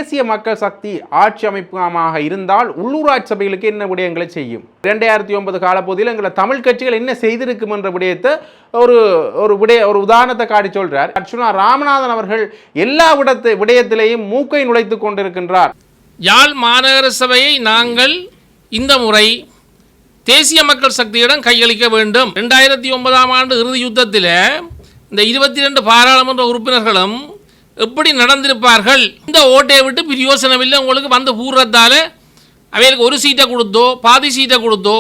தேசிய மக்கள் சக்தி ஆட்சி அமைப்பாக இருந்தால் உள்ளூராட்சி சபைகளுக்கு என்ன விடயங்களை செய்யும்? 2009 காலப்பகுதியில் எங்களை தமிழ் கட்சிகள் என்ன செய்திருக்கும் என்ற விடயத்தை ஒரு உதாரணத்தை காட்டி சொல்றார். அர்ச்சுனா ராமநாதன் அவர்கள் எல்லா விடயத்திலேயும் மூக்கை நுழைத்துக் கொண்டிருக்கின்றார். யாழ் மாநகர சபையை நாங்கள் இந்த முறை தேசிய மக்கள் சக்தியிடம் கையளிக்க வேண்டும். 2009ஆம் ஆண்டு இறுதி யுத்தத்தில் இந்த 22 பாராளுமன்ற உறுப்பினர்களும் எப்படி நடந்திருப்பார்கள்? இந்த ஓட்டை விட்டு பிரயோசனம் இல்லை. உங்களுக்கு வந்து கூறுறதால அவைகளுக்கு ஒரு சீட்டை கொடுத்தோ, பாதி சீட்டை கொடுத்தோ,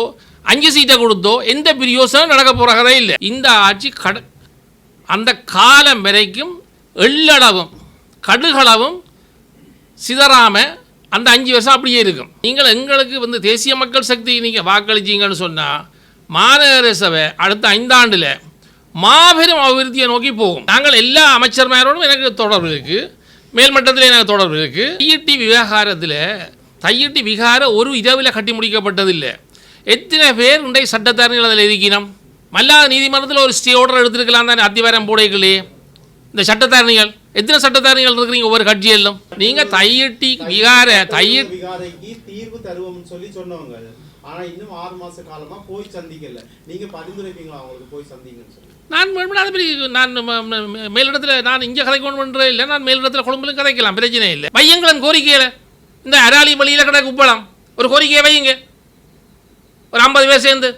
5 சீட்டை கொடுத்தோ எந்த பிரயோசனம் நடக்க போகிறதே இல்லை. இந்த ஆட்சி அந்த காலம் வரைக்கும் எள்ளளவும் கடுகளவும் சிதறாம அந்த 5 வருஷம் அப்படியே இருக்கும். நீங்கள் எங்களுக்கு தேசிய மக்கள் சக்தி நீங்கள் வாக்களிச்சிங்கன்னு சொன்னால் மாநகர சபை அடுத்த 5 ஆண்டில் மாபெரும் அபிவிருத்தியை நோக்கி போகும். நாங்கள் எல்லா அமைச்சர்மாரோடும் எனக்கு தொடர்பு இருக்குது, மேல்மட்டத்தில் எனக்கு தொடர்பு இருக்குது. தையிட்டி விகார ஒரு இரவில் கட்டி முடிக்கப்பட்டதில்லை. எத்தனை பேர் இன்றைய சட்டத்தரணிகள் அதில் இருக்கணும்? மல்லாத நீதிமன்றத்தில் ஒரு ஸ்டே ஆர்டர் எடுத்துருக்கலாம் தானே அத்திவாரம் போடைகளே. இந்த சட்டத்தரணிகள் எத்தனை சட்டத்தரணிகள் இருக்கிறீங்க ஒவ்வொரு கட்சியிலும்? நீங்கள் தையிட்டி விகார தீர்வு தருவோம்னு சொல்லி சொன்னவங்க, ஆனால் இன்னும் 6 மாத காலமாக போய் சந்திக்கல. நீங்கள் பரிந்துரைப்பீங்களா அவங்களுக்கு போய் சந்திங்கன்னு சொல்லி? நான் மேலிடத்தில் நான் இங்கே கதைக்கணும் இல்லை, நான் மேலிடத்தில் கொழும்புலும் கதைக்கலாம், பிரச்சனை இல்லை. வையங்களும் கோரிக்கையில் இந்த அராலி வழியில் கடை குப்பலாம் ஒரு கோரிக்கையை வையுங்க. ஒரு 50 பேர் சேர்ந்து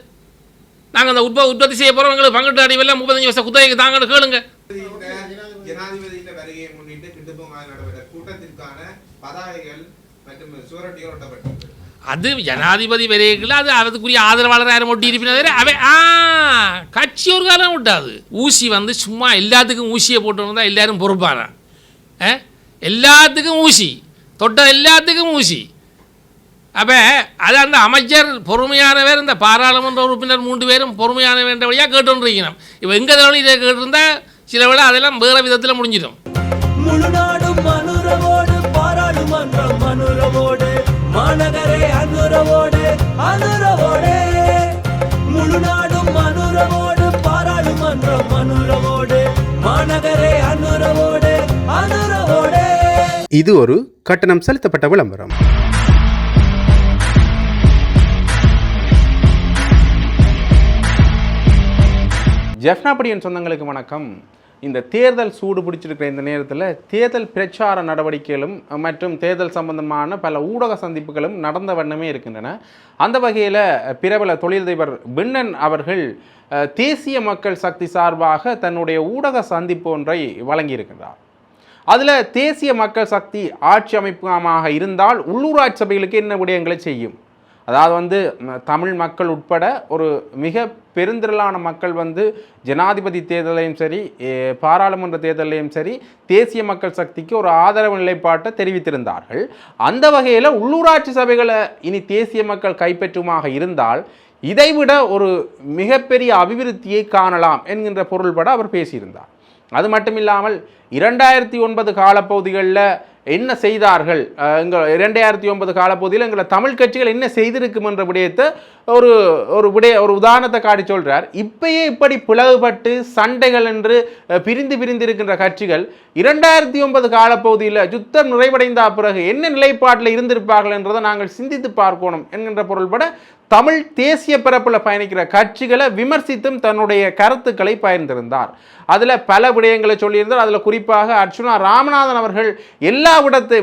நாங்கள் அந்த உற்பத்தி செய்ய போகிறோம், எங்களுக்கு பங்கிட்டு அடிவில் 35 வருஷம் குத்தகைக்கு தாங்கன்னு கேளுங்க. ஜனாதிபதியின் வருகையை முன்னிட்டு கிட்டுப்பமாக நடைபெற்ற கூட்டத்திற்கான பதாகைகள் மற்றும் சுவரொட்டிகள் ஒட்டப்பட்டது. அது ஜனாதிபதி வரையில் அது அதுக்குரிய ஆதரவாளர் யாரும் ஒட்டி இருப்பினதே அவை கட்சி ஒரு காலம் விட்டாது. ஊசி சும்மா எல்லாத்துக்கும் ஊசியை போட்டு வந்தால் எல்லாரும் பொறுப்பானா? எல்லாத்துக்கும் ஊசி தொட்ட எல்லாத்துக்கும் ஊசி. அப்போ அது அந்த அமைச்சர் பொறுமையானவர், இந்த பாராளுமன்ற உறுப்பினர் 3 பேரும் பொறுமையான வேண்ட வழியாக கேட்டுருக்கணும். இப்போ எங்கே தவணை இதை கேட்டிருந்தா சில வேளை அதெல்லாம் வேறு விதத்தில் முடிஞ்சிடும். மாநகரே அனுரவோடு அனுரவோடு முழு நாடும் அனுரவோடு பாராளுமன்றம் அனுரவோடு மாநகரே அனுரவோடு அனுரவோடு. இது ஒரு கட்டணம் செலுத்தப்பட்ட விளம்பரம். ஜெஃப்னாபடியின் சொந்தங்களுக்கு வணக்கம். இந்த தேர்தல் சூடு பிடிச்சிருக்கிற இந்த நேரத்தில் தேர்தல் பிரச்சார நடவடிக்கைகளும் மற்றும் தேர்தல் சம்பந்தமான பல ஊடக சந்திப்புகளும் நடந்த வண்ணமே இருக்கின்றன. அந்த வகையில் பிரபல தொழிலதிபர் பின்னன் அவர்கள் தேசிய மக்கள் சக்தி சார்பாக தன்னுடைய ஊடக சந்திப்பு ஒன்றை வழங்கியிருக்கின்றார். அதில் தேசிய மக்கள் சக்தி ஆட்சி அமைப்பாக இருந்தால் உள்ளூராட்சி சபைகளுக்கு என்ன விடயங்களை செய்யும்? அதாவது தமிழ் மக்கள் உட்பட ஒரு மிக பெருந்திரளான மக்கள் ஜனாதிபதி தேர்தலையும் சரி பாராளுமன்ற தேர்தலையும் சரி தேசிய மக்கள் சக்திக்கு ஒரு ஆதரவு நிலைப்பாட்டை தெரிவித்திருந்தார்கள். அந்த வகையில் உள்ளூராட்சி சபைகளை இனி தேசிய மக்கள் கைப்பற்றுமாக இருந்தால் இதைவிட ஒரு மிகப்பெரிய அபிவிருத்தியை காணலாம் என்கின்ற பொருள்பட அவர் பேசியிருந்தார். அது மட்டும் இல்லாமல் 2009 காலப்பகுதிகளில் என்ன செய்தார்கள், 2009 காலப்பகுதியில் எங்களை தமிழ் கட்சிகள் என்ன செய்திருக்கும் என்ற விடயத்தை ஒரு உதாரணத்தை காட்டி சொல்கிறார். இப்பயே இப்படி பிளவுபட்டு சண்டைகள் என்று பிரிந்து இருக்கின்ற கட்சிகள் 2009 காலப்பகுதியில் யுத்தம் நிறைவடைந்த பிறகு என்ன நிலைப்பாட்டில் இருந்திருப்பார்கள் என்றதை நாங்கள் சிந்தித்து பார்க்கணும் என்கின்ற பொருள்பட தமிழ் தேசிய பரப்பில் பயணிக்கிற கட்சிகளை விமர்சித்தும் தன்னுடைய கருத்துக்களை பகிர்ந்திருந்தார். அதில் பல விடயங்களை சொல்லியிருந்தார். அதில் குறிப்பாக அர்ச்சுனா ராமநாதன் அவர்கள் எல்லா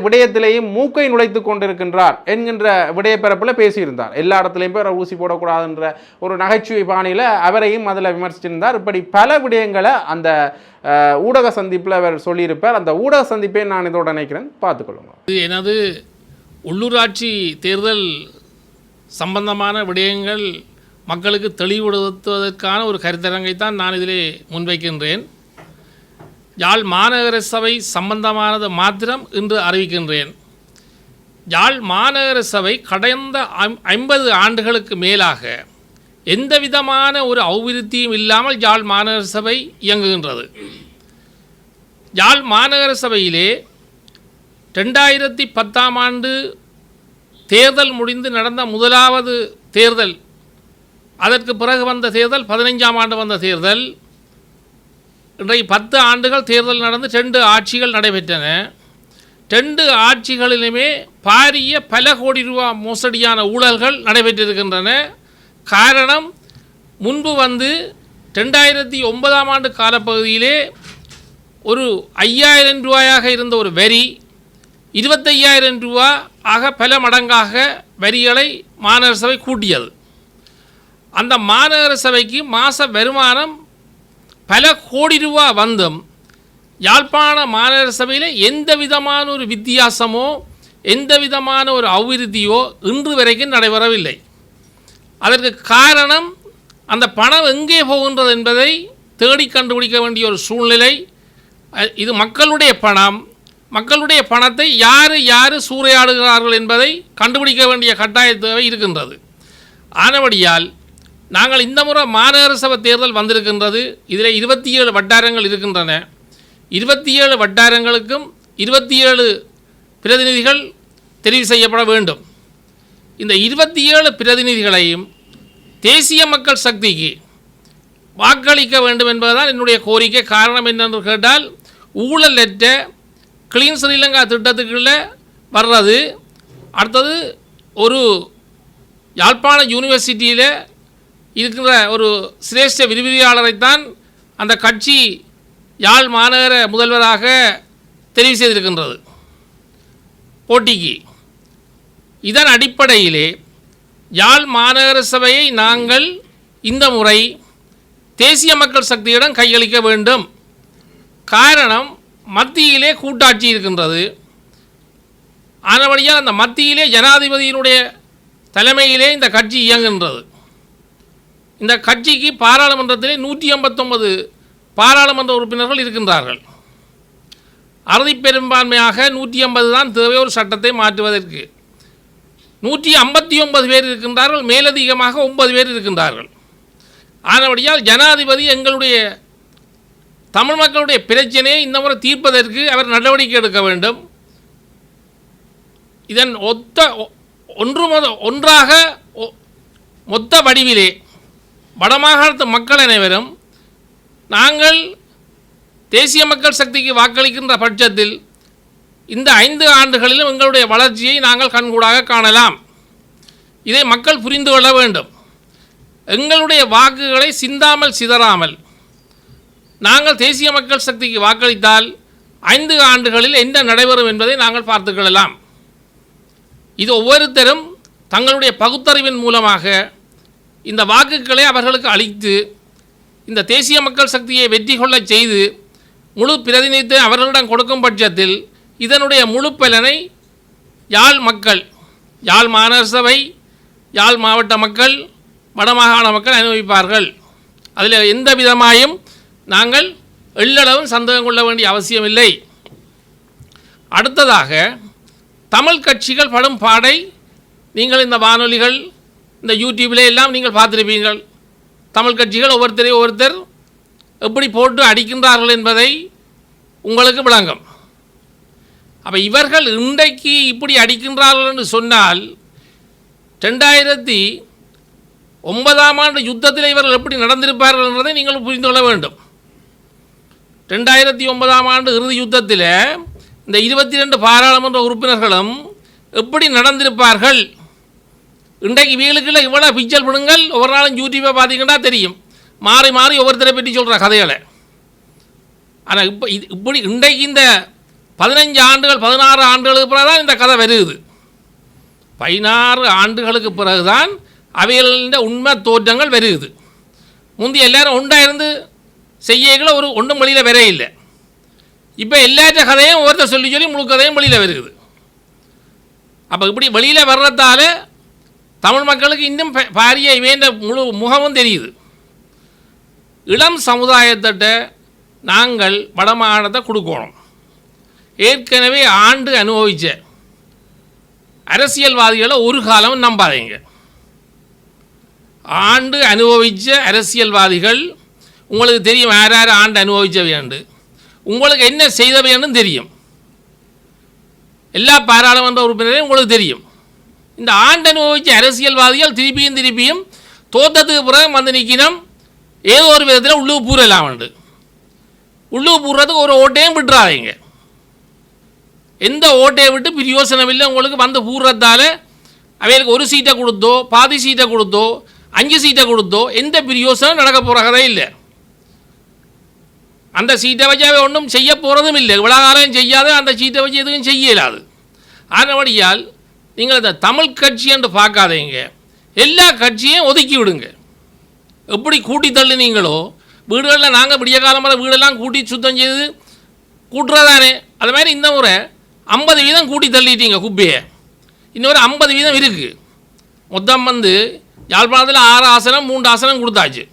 விடயத்திலேயும் மூக்கை நுழைத்து கொண்டிருக்கின்றார் என்கின்ற விடயப்பரப்பில் பேசியிருந்தார். எல்லா இடத்துலையும் போய் ஊசி போடக்கூடாதுன்ற ஒரு நகைச்சுவை பாணியில் அவரையும் அதில் விமர்சித்திருந்தார். இப்படி பல விடயங்களை அந்த ஊடக சந்திப்பில் அவர் சொல்லியிருப்பார். அந்த ஊடக சந்திப்பை நான் இதோட நினைக்கிறேன், பார்த்துக்கொள்ளுங்க. எனது உள்ளூராட்சி தேர்தல் சம்பந்தமான விடயங்கள் மக்களுக்கு தெளிவுபடுத்துவதற்கான ஒரு கருத்தரங்கைத்தான் நான் இதிலே முன்வைக்கின்றேன். யாழ் மாநகர சபை சம்பந்தமானது மாத்திரம் இன்று அறிவிக்கின்றேன். யாழ் மாநகர சபை கடந்த 50 ஆண்டுகளுக்கு மேலாக எந்த விதமான ஒரு அபிவிருத்தியும் இல்லாமல் யாழ் மாநகர சபை இயங்குகின்றது. யாழ் மாநகர சபையிலே 2010ஆம் ஆண்டு தேர்தல் முடிந்து நடந்த முதலாவது தேர்தல், அதற்கு பிறகு வந்த தேர்தல் 15ஆம் ஆண்டு வந்த தேர்தல், இன்றைக்கு 10 ஆண்டுகள் தேர்தல் நடந்து 2 ஆட்சிகள் நடைபெற்றன. 2 ஆட்சிகளிலுமே பாரிய பல கோடி ரூபா மோசடியான ஊழல்கள் நடைபெற்றிருக்கின்றன. காரணம், முன்பு 2009ஆம் ஆண்டு காலப்பகுதியிலே ஒரு 5000 ரூபாயாக இருந்த ஒரு வரி 25,000 ரூபா ஆக பல மடங்காக வரிகளை மாநகர சபை கூட்டியது. அந்த மாநகர சபைக்கு மாத வருமானம் பல கோடி ரூபா வந்தும் யாழ்ப்பாண மாநகர சபையில் எந்த விதமான ஒரு வித்தியாசமோ எந்த விதமான ஒரு அபிவிருத்தியோ இன்று வரைக்கும் நடைபெறவில்லை. அதற்கு காரணம், அந்த பணம் எங்கே போகின்றது என்பதை தேடி கண்டுபிடிக்க வேண்டிய ஒரு சூழ்நிலை. இது மக்களுடைய பணம். மக்களுடைய பணத்தை யார் சூறையாடுகிறார்கள் என்பதை கண்டுபிடிக்க வேண்டிய கட்டாய தேவை இருக்கின்றது. ஆனபடியால் நாங்கள் இந்த முறை மாநகர சபை தேர்தல் வந்திருக்கின்றது. இதில் 27 வட்டாரங்கள் இருக்கின்றன. 27 வட்டாரங்களுக்கும் 27 பிரதிநிதிகள் தெரிவு செய்யப்பட வேண்டும். இந்த 27 பிரதிநிதிகளையும் தேசிய மக்கள் சக்திக்கு வாக்களிக்க வேண்டும் என்பதுதான் என்னுடைய கோரிக்கை. காரணம் என்னென்று கேட்டால், ஊழலற்ற கிளீன் ஸ்ரீலங்கா திட்டத்துக்குள்ளே வர்றது, அடுத்தது ஒரு யாழ்ப்பாண யூனிவர்சிட்டியில் இருக்கிற ஒரு சிரேஷ்ட விரிவுரையாளரைத்தான் அந்த கட்சி யாழ் மாநகர முதல்வராக தெரிவு செய்திருக்கின்றது போட்டிக்கு. இதன் அடிப்படையிலே யாழ் மாநகர சபையை நாங்கள் இந்த முறை தேசிய மக்கள் சக்தியிடம் கையளிக்க வேண்டும். காரணம், மத்தியிலே கூட்டாட்சி இருக்கின்றது. ஆனபடியால் அந்த மத்தியிலே ஜனாதிபதியினுடைய தலைமையிலே இந்த கட்சி இயங்குகின்றது. இந்த கட்சிக்கு பாராளுமன்றத்திலே 189 பாராளுமன்ற உறுப்பினர்கள் இருக்கின்றார்கள். அறுதி பெரும்பான்மையாக 180 தான் தேவை ஒரு சட்டத்தை மாற்றுவதற்கு. 159 பேர் இருக்கின்றார்கள். மேலதிகமாக 9 பேர் இருக்கின்றார்கள். ஆனபடியால் ஜனாதிபதி எங்களுடைய தமிழ் மக்களுடைய பிரச்சனையை இந்த முறை தீர்ப்பதற்கு அவர் நடவடிக்கை எடுக்க வேண்டும். இதன் ஒன்றாக மொத்த வடிவிலே வடமாகாணத்து மக்கள் அனைவரும் நாங்கள் தேசிய மக்கள் சக்திக்கு வாக்களிக்கின்ற பட்சத்தில் இந்த 5 ஆண்டுகளிலும் எங்களுடைய வளர்ச்சியை நாங்கள் கண்கூடாக காணலாம். இதை மக்கள் புரிந்து கொள்ள வேண்டும். எங்களுடைய வாக்குகளை சிந்தாமல் சிதறாமல் நாங்கள் தேசிய மக்கள் சக்திக்கு வாக்களித்தால் 5 ஆண்டுகளில் என்ன நடைபெறும் என்பதை நாங்கள் பார்த்துக்கொள்ளலாம். இது ஒவ்வொருத்தரும் தங்களுடைய பகுத்தறிவின் மூலமாக இந்த வாக்குகளை அவர்களுக்கு அளித்து இந்த தேசிய மக்கள் சக்தியை வெற்றி கொள்ள செய்து முழு பிரதிநிதித்தை அவர்களிடம் கொடுக்கும் பட்சத்தில் இதனுடைய முழு பலனை யாழ் மக்கள், யாழ் மாநகர சபை, யாழ் மாவட்ட மக்கள், வடமாகாண மக்கள் அனுபவிப்பார்கள். அதில் எந்த விதமாயும் நாங்கள் எள்ளளவும் சந்தேகம் கொள்ள வேண்டிய அவசியமில்லை. அடுத்ததாக, தமிழ் கட்சிகள் படும் பாடை நீங்கள் இந்த வானொலிகள், இந்த யூடியூப்பில் எல்லாம் நீங்கள் பார்த்துருப்பீர்கள். தமிழ் கட்சிகள் ஒவ்வொருத்தர் எப்படி போட்டு அடிக்கின்றார்கள் என்பதை உங்களுக்கு விளங்கும். அப்போ இவர்கள் இன்றைக்கு இப்படி அடிக்கின்றார்கள் என்று சொன்னால் 2009ஆம் ஆண்டு யுத்தத்தில் இவர்கள் எப்படி நடந்திருப்பார்கள் என்பதை நீங்கள் புரிந்து கொள்ள வேண்டும். 2009ஆம் ஆண்டு இறுதி யுத்தத்தில் இந்த 22 பாராளுமன்ற உறுப்பினர்களும் எப்படி நடந்திருப்பார்கள். இன்றைக்கு வீலுக்குள்ள இவ்வளோ பிக்சல் விடுங்கள், ஒவ்வொரு நாளும் யூடியூப்பை பார்த்தீங்கன்னா தெரியும். மாறி மாறி ஒவ்வொருத்தரை பற்றி சொல்கிற கதைகளை. ஆனால் இப்படி இன்றைக்கு இந்த 15 ஆண்டுகள் 16 ஆண்டுகளுக்கு பிறகு தான் இந்த கதை வருது. 16 ஆண்டுகளுக்கு பிறகு தான் அவைகளின் உண்மை தோற்றங்கள் வருது. முந்தி எல்லாரும் உண்டாயிருந்து செய்யகளை ஒன்றும் வெளியில் வர இல்லை. இப்போ எல்லாற்ற கதையும் ஒவ்வொருத்தர் சொல்லி முழு கதையும் வெளியில் வருது. அப்போ இப்படி வெளியில் வர்றதால தமிழ் மக்களுக்கு இன்னும் பாரிய இவேண்ட முழு முகமும் தெரியுது. இளம் சமுதாயத்திட்ட நாங்கள் வடமாகாணத்தை கொடுக்கணும். ஏற்கனவே ஆண்டு அனுபவித்த அரசியல்வாதிகளை ஒரு காலம் நம்பாதீங்க. ஆண்டு அனுபவித்த அரசியல்வாதிகள் உங்களுக்கு தெரியும். யார் யார் ஆண்டு அனுபவித்தவையாண்டு உங்களுக்கு என்ன செய்தவையான்னு தெரியும். எல்லா பாராளுமன்ற உறுப்பினரையும் உங்களுக்கு தெரியும். இந்த ஆண்டு அனுபவித்த அரசியல்வாதிகள் திருப்பியும் தோற்றத்துக்கு பிறகு வந்து நிற்கணும். ஏதோ ஒரு விதத்தில் உள்ளுக்கு பூரலாம் உண்டு. உள்ளுக்கு பூர்றதுக்கு ஒரு ஓட்டையும் விட்டுறாதீங்க. எந்த ஓட்டையை விட்டு பிரயோசனம் இல்லை உங்களுக்கு வந்து பூர்றதால அவைகளுக்கு ஒரு சீட்டை கொடுத்தோ பாதி சீட்டை கொடுத்தோ 5 சீட்டை கொடுத்தோ எந்த பிரயோசனம் நடக்க போகிறதே இல்லை. அந்த சீட்டை வச்சு அவை ஒன்றும் செய்ய போகிறதும் இல்லை. இவ்வளோ காலம் செய்யாத அந்த சீட்டை வச்சு எதுவும் செய்ய இயலாது. ஆனபடியால் நீங்கள் இந்த தமிழ் கட்சி என்று பார்க்காதீங்க, எல்லா கட்சியும் ஒதுக்கி விடுங்க. எப்படி கூட்டி தள்ளுனீங்களோ வீடுகளில் நாங்கள் விடிய காலம் வர வீடெல்லாம் கூட்டி சுத்தம் செய்து கூட்டுறதானே, அது மாதிரி இந்த முறை 50% கூட்டி தள்ளிட்டீங்க குப்பையை. இன்னொரு 50% இருக்குது. மொத்தம் வந்து யாழ்ப்பாணத்தில் 6 ஆசனம் 3 ஆசனம் கொடுத்தாச்சு.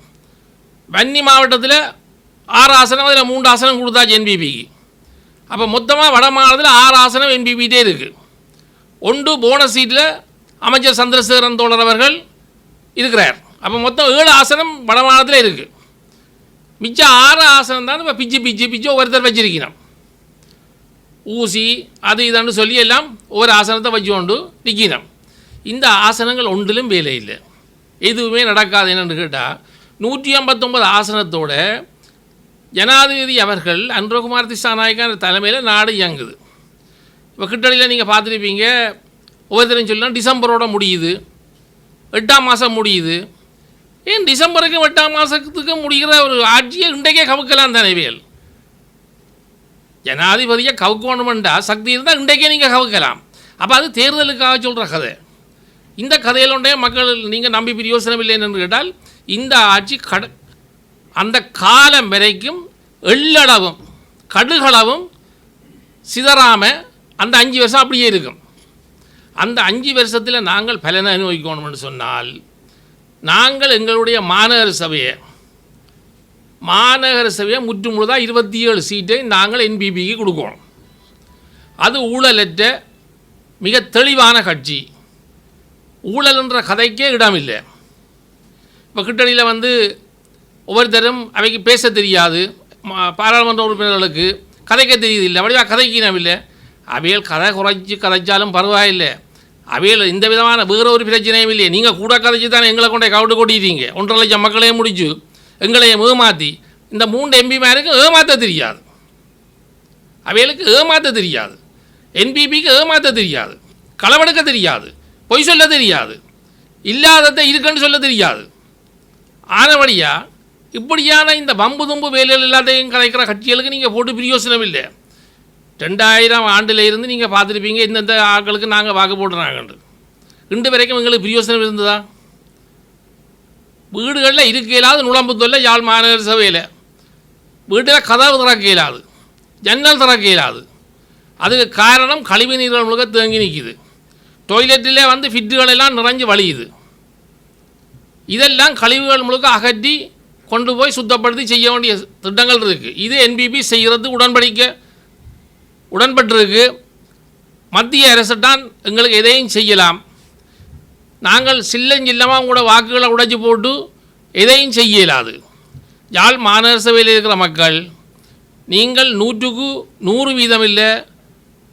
வன்னி மாவட்டத்தில் 6 ஆசனம் அதில் 3 ஆசனம் கொடுத்தாச்சு என்பிபிக்கு. அப்போ மொத்தமாக வட மாநிலத்தில் 6 ஆசனம் என்பிபிட்டே இருக்குது. ஒன்று போனஸ் சீட்டில் அமைச்சர் சந்திரசேகரன் தோழர் அவர்கள் இருக்கிறார். அப்போ மொத்தம் 7 ஆசனம் வட மாநிலத்தில் இருக்குது. மிச்சம் 6 ஆசனம் தான் இப்போ பிச்சு ஒவ்வொருத்தர் வச்சிருக்கணும். ஊசி அது இதுன்னு சொல்லி எல்லாம் ஒவ்வொரு ஆசனத்தை வச்சு கொண்டு நிற்கணும். இந்த ஆசனங்கள் ஒன்றிலும் வேலை இல்லை, எதுவுமே நடக்காது. என்னென்னு கேட்டால் 159 ஆசனத்தோட ஜனாதிபதி அவர்கள் அன்ரோகுமார் திசாநாயக்கர் தலைமையில் நாடு இயங்குது. இப்போ கிட்டடியில் நீங்கள் பார்த்துருப்பீங்க, ஒவ்வொருத்தரையும் சொல்லலாம் டிசம்பரோட முடியுது, 8ஆம் மாதம் முடியுது. ஏன் டிசம்பருக்கு 8ஆம் மாதத்துக்கு முடிகிற ஒரு ஆட்சியை இன்றைக்கே கவுக்கலாம் தானே வேல்? ஜனாதிபதியை கவுக்கணுமெண்டா சக்தி இருந்தால் இன்றைக்கே நீங்கள் கவுக்கலாம். அப்போ அது தேர்தலுக்காக சொல்கிற கதை. இந்த கதையிலொண்டே மக்கள் நீங்கள் நம்பி பிரயோசனம் இல்லை என்று கேட்டால் இந்த ஆட்சி அந்த காலம் வரைக்கும் எள்ளளவும் கடுகளவும் சிதறாமல் அந்த 5 வருஷம் அப்படியே இருக்கும். அந்த 5 வருஷத்தில் நாங்கள் பலனை அனுபவிக்கணும்னு சொன்னால் நாங்கள் எங்களுடைய மாநகர சபையை முற்று முழுதாக 27 சீட்டை நாங்கள் என்பிபிக்கு கொடுக்கணும். அது ஊழலற்ற மிக தெளிவான கட்சி. ஊழல்ன்ற கதைக்கே இடமில்லை. இப்போ கிட்டடியில் வந்து ஒவ்வொருத்தரும் அவைக்கு பேச தெரியாது, பாராளுமன்ற உறுப்பினர்களுக்கு கதைக்க தெரியுதில்லை, வடிவாக கதைக்கினவில்லை. அவைகள் கதை குறைச்சி கதைச்சாலும் பரவாயில்லை. அவைகள் இந்த விதமான வேறு ஒரு பிரச்சனையும் இல்லையே. நீங்கள் கூட கதைச்சி தானே எங்களை கொண்டே கவுட்டு கொட்டிட்டீங்க. 1.5 லட்சம் மக்களையும் முடிச்சு எங்களையும் ஏமாற்றி இந்த 3 எம்பிமாருக்கு ஏமாற்ற தெரியாது. அவைகளுக்கு ஏமாற்ற தெரியாது, என்பிபிக்கு ஏமாற்ற தெரியாது, களவெடுக்க தெரியாது, பொய் சொல்ல தெரியாது, இல்லாததை இருக்குன்னு சொல்ல தெரியாது. ஆனபடியா இப்படியான இந்த வம்பு தும்பு வேலைகள் எல்லாத்தையும் கலைக்கிற கட்சிகளுக்கு நீங்கள் போட்டு பிரயோசனம் இல்லை. 2000 ஆண்டில் இருந்து நீங்கள் பார்த்துருப்பீங்க இந்தந்த ஆட்களுக்கு நாங்கள் வாக்கு போட்டுறாங்கன்று. இன்று வரைக்கும் எங்களுக்கு பிரயோசனம் இருந்ததா? வீடுகளில் இருக்க இயலாது, நுழம்புத்தொல்ல யாழ் மாநகர சபையில் வீட்டில் கதவு திறக்க இயலாது, ஜன்னல் திறக்க இயலாது. அதுக்கு காரணம் கழிவு நீர்கள் முழுக்க தேங்கி நிற்கிது. டொய்லெட்டிலே வந்து ஃபிட்டுகள் எல்லாம் நிறைஞ்சு வழியுது. இதெல்லாம் கழிவுகள் முழுக்க அகற்றி கொண்டு போய் சுத்தப்படுத்தி செய்ய வேண்டிய திட்டங்கள் இருக்குது. இது என்பிபி செய்கிறது உடன்பட்டிருக்கு. மத்திய அரசு தான் எங்களுக்கு எதையும் செய்யலாம். நாங்கள் சில்லமாக கூட வாக்குகளை உடைச்சி போட்டு எதையும் செய்ய இயலாது. யாழ் மாநகர சபையில் இருக்கிற மக்கள் நீங்கள் 100க்கு 100 வீதம் இல்லை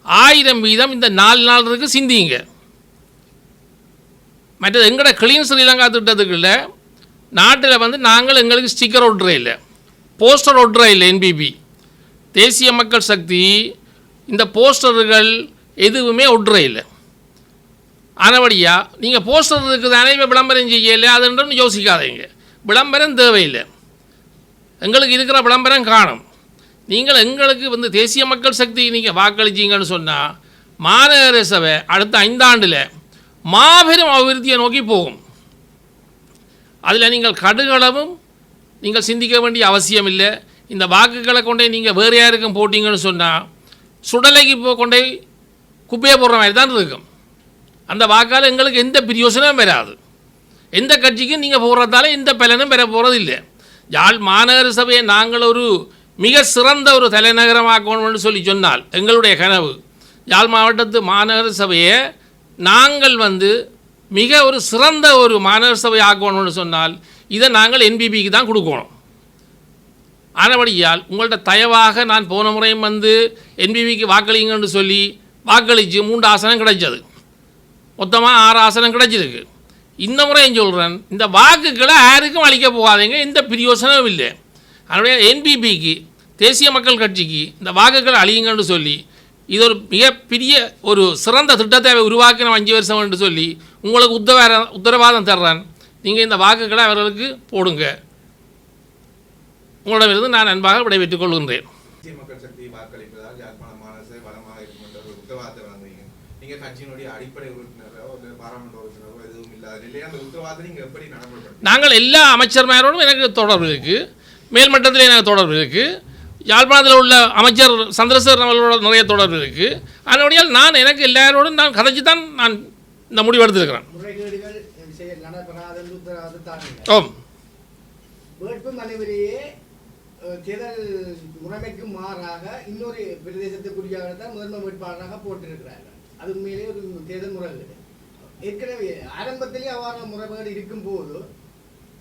1000 வீதம் இந்த 4 நாள் இருக்குது சிந்திங்க. மற்றது எங்களோட கிளீன் ஸ்ரீலங்கா திட்டத்துக்குள்ள நாட்டில் வந்து நாங்கள் எங்களுக்கு ஸ்டிக்கர் ஒட்டுற இல்லை, போஸ்டர் ஒட்டுற இல்லை. என்பிபி தேசிய மக்கள் சக்தி இந்த போஸ்டர்கள் எதுவுமே ஒட்டுற இல்லை. ஆனபடியா நீங்கள் போஸ்டர் இருக்குது தானே இப்போ விளம்பரம் செய்யலை அதுன்னு யோசிக்காதீங்க. விளம்பரம் தேவையில்லை, எங்களுக்கு இருக்கிற விளம்பரம் காணும். நீங்கள் எங்களுக்கு வந்து தேசிய மக்கள் சக்தி நீங்கள் வாக்களிச்சிங்கன்னு சொன்னால் மாநகர சபை அடுத்த 5 ஆண்டில் மாபெரும் அபிவிருத்தியை நோக்கி போகும். அதில் நீங்கள் கடுகளவும் நீங்கள் சிந்திக்க வேண்டிய அவசியம் இல்லை. இந்த வாக்குகளை கொண்டே நீங்கள் வேறு யாருக்கும் போட்டிங்கன்னு சொன்னால் சுடலைக்கு கொண்டே குப்பையை போடுற மாதிரி தான் இருக்கும். அந்த வாக்கால் எங்களுக்கு எந்த பிரயோசனமும் வராது. எந்த கட்சிக்கும் நீங்கள் போடுறதால எந்த பலனும் பெற போகிறது இல்லை. யாழ் மாநகர சபையை நாங்கள் ஒரு மிக சிறந்த ஒரு தலைநகரமாக்கணும்னு சொல்லி சொன்னால் எங்களுடைய கனவு யாழ் மாவட்டத்து மாநகர சபையை நாங்கள் வந்து மிக ஒரு சிறந்த ஒரு மாநகர சபை ஆக்கணும்னு சொன்னால் இதை நாங்கள் என்பிபிக்கு தான் கொடுக்கணும். ஆனபடியால் உங்கள்கிட்ட தயவாக நான் போன முறையும் வந்து என்பிபிக்கு வாக்களிங்கன்னு சொல்லி வாக்களித்து 3 ஆசனம் கிடைச்சது, மொத்தமாக 6 ஆசனம் கிடைச்சிருக்கு. இந்த முறையும் சொல்கிறேன், இந்த வாக்குகளை யாருக்கும் அளிக்க போகாதீங்க, எந்த பிரயோசனமும் இல்லை. அதனுடைய என்பிபிக்கு தேசிய மக்கள் கட்சிக்கு இந்த வாக்குகளை அழியுங்கன்னு சொல்லி இது ஒரு மிகப்பெரிய ஒரு சிறந்த திட்டத்தை உருவாக்கின 5 வருஷம் என்று சொல்லி உங்களுக்கு உத்தரவாதம் தர்றேன். நீங்கள் இந்த வாக்குகளை அவர்களுக்கு போடுங்க. உங்களிடமிருந்து நான் அன்பாக விடைபெற்றுக் கொள்கின்றேன். தேசிய மக்கள் சக்தி வாக்களிப்பதால் யாழ்ப்பாணம் மாநகர வளமாக இருக்கும் என்ற ஒரு உத்தரவாதத்தை வழங்குவீங்க. நீங்கள் கட்சியினுடைய அடிப்படை உறுப்பினரோ பாராளுமன்ற உறுப்பினரோ எதுவும் இல்லாத நிலையில் அந்த உத்தரவாதத்தை நீங்கள் எப்படி நடைமுறைப்படுத்த? நாங்கள் எல்லா அமைச்சர்மாரோடும் எனக்கு தொடர்பு இருக்குது, மேல்மட்டத்தில் எனக்கு தொடர்பு இருக்குது, யாழ்ப்பாணத்தில் உள்ள அமைச்சர் சந்திரசேகரன் அவர்களோட நிறைய தொடர்பு இருக்குது. அதனுடைய நான் எனக்கு எல்லாரோடும் நான் கதைச்சு தான் நான் இந்த முடிவு எடுத்திருக்கிறேன். ஓம் வேட்பு மனுவிலேயே தேர்தல் முறைமைக்கு மாறாக இன்னொரு பிரதேசத்துக்குரியாக தான் முதன்மை வேட்பாளராக போட்டிருக்கிறார்கள். அது உண்மையிலேயே ஒரு தேர்தல் முறைகேடு. ஏற்கனவே ஆரம்பத்திலேயே அவ்வாறு முறைகேடு இருக்கும் போது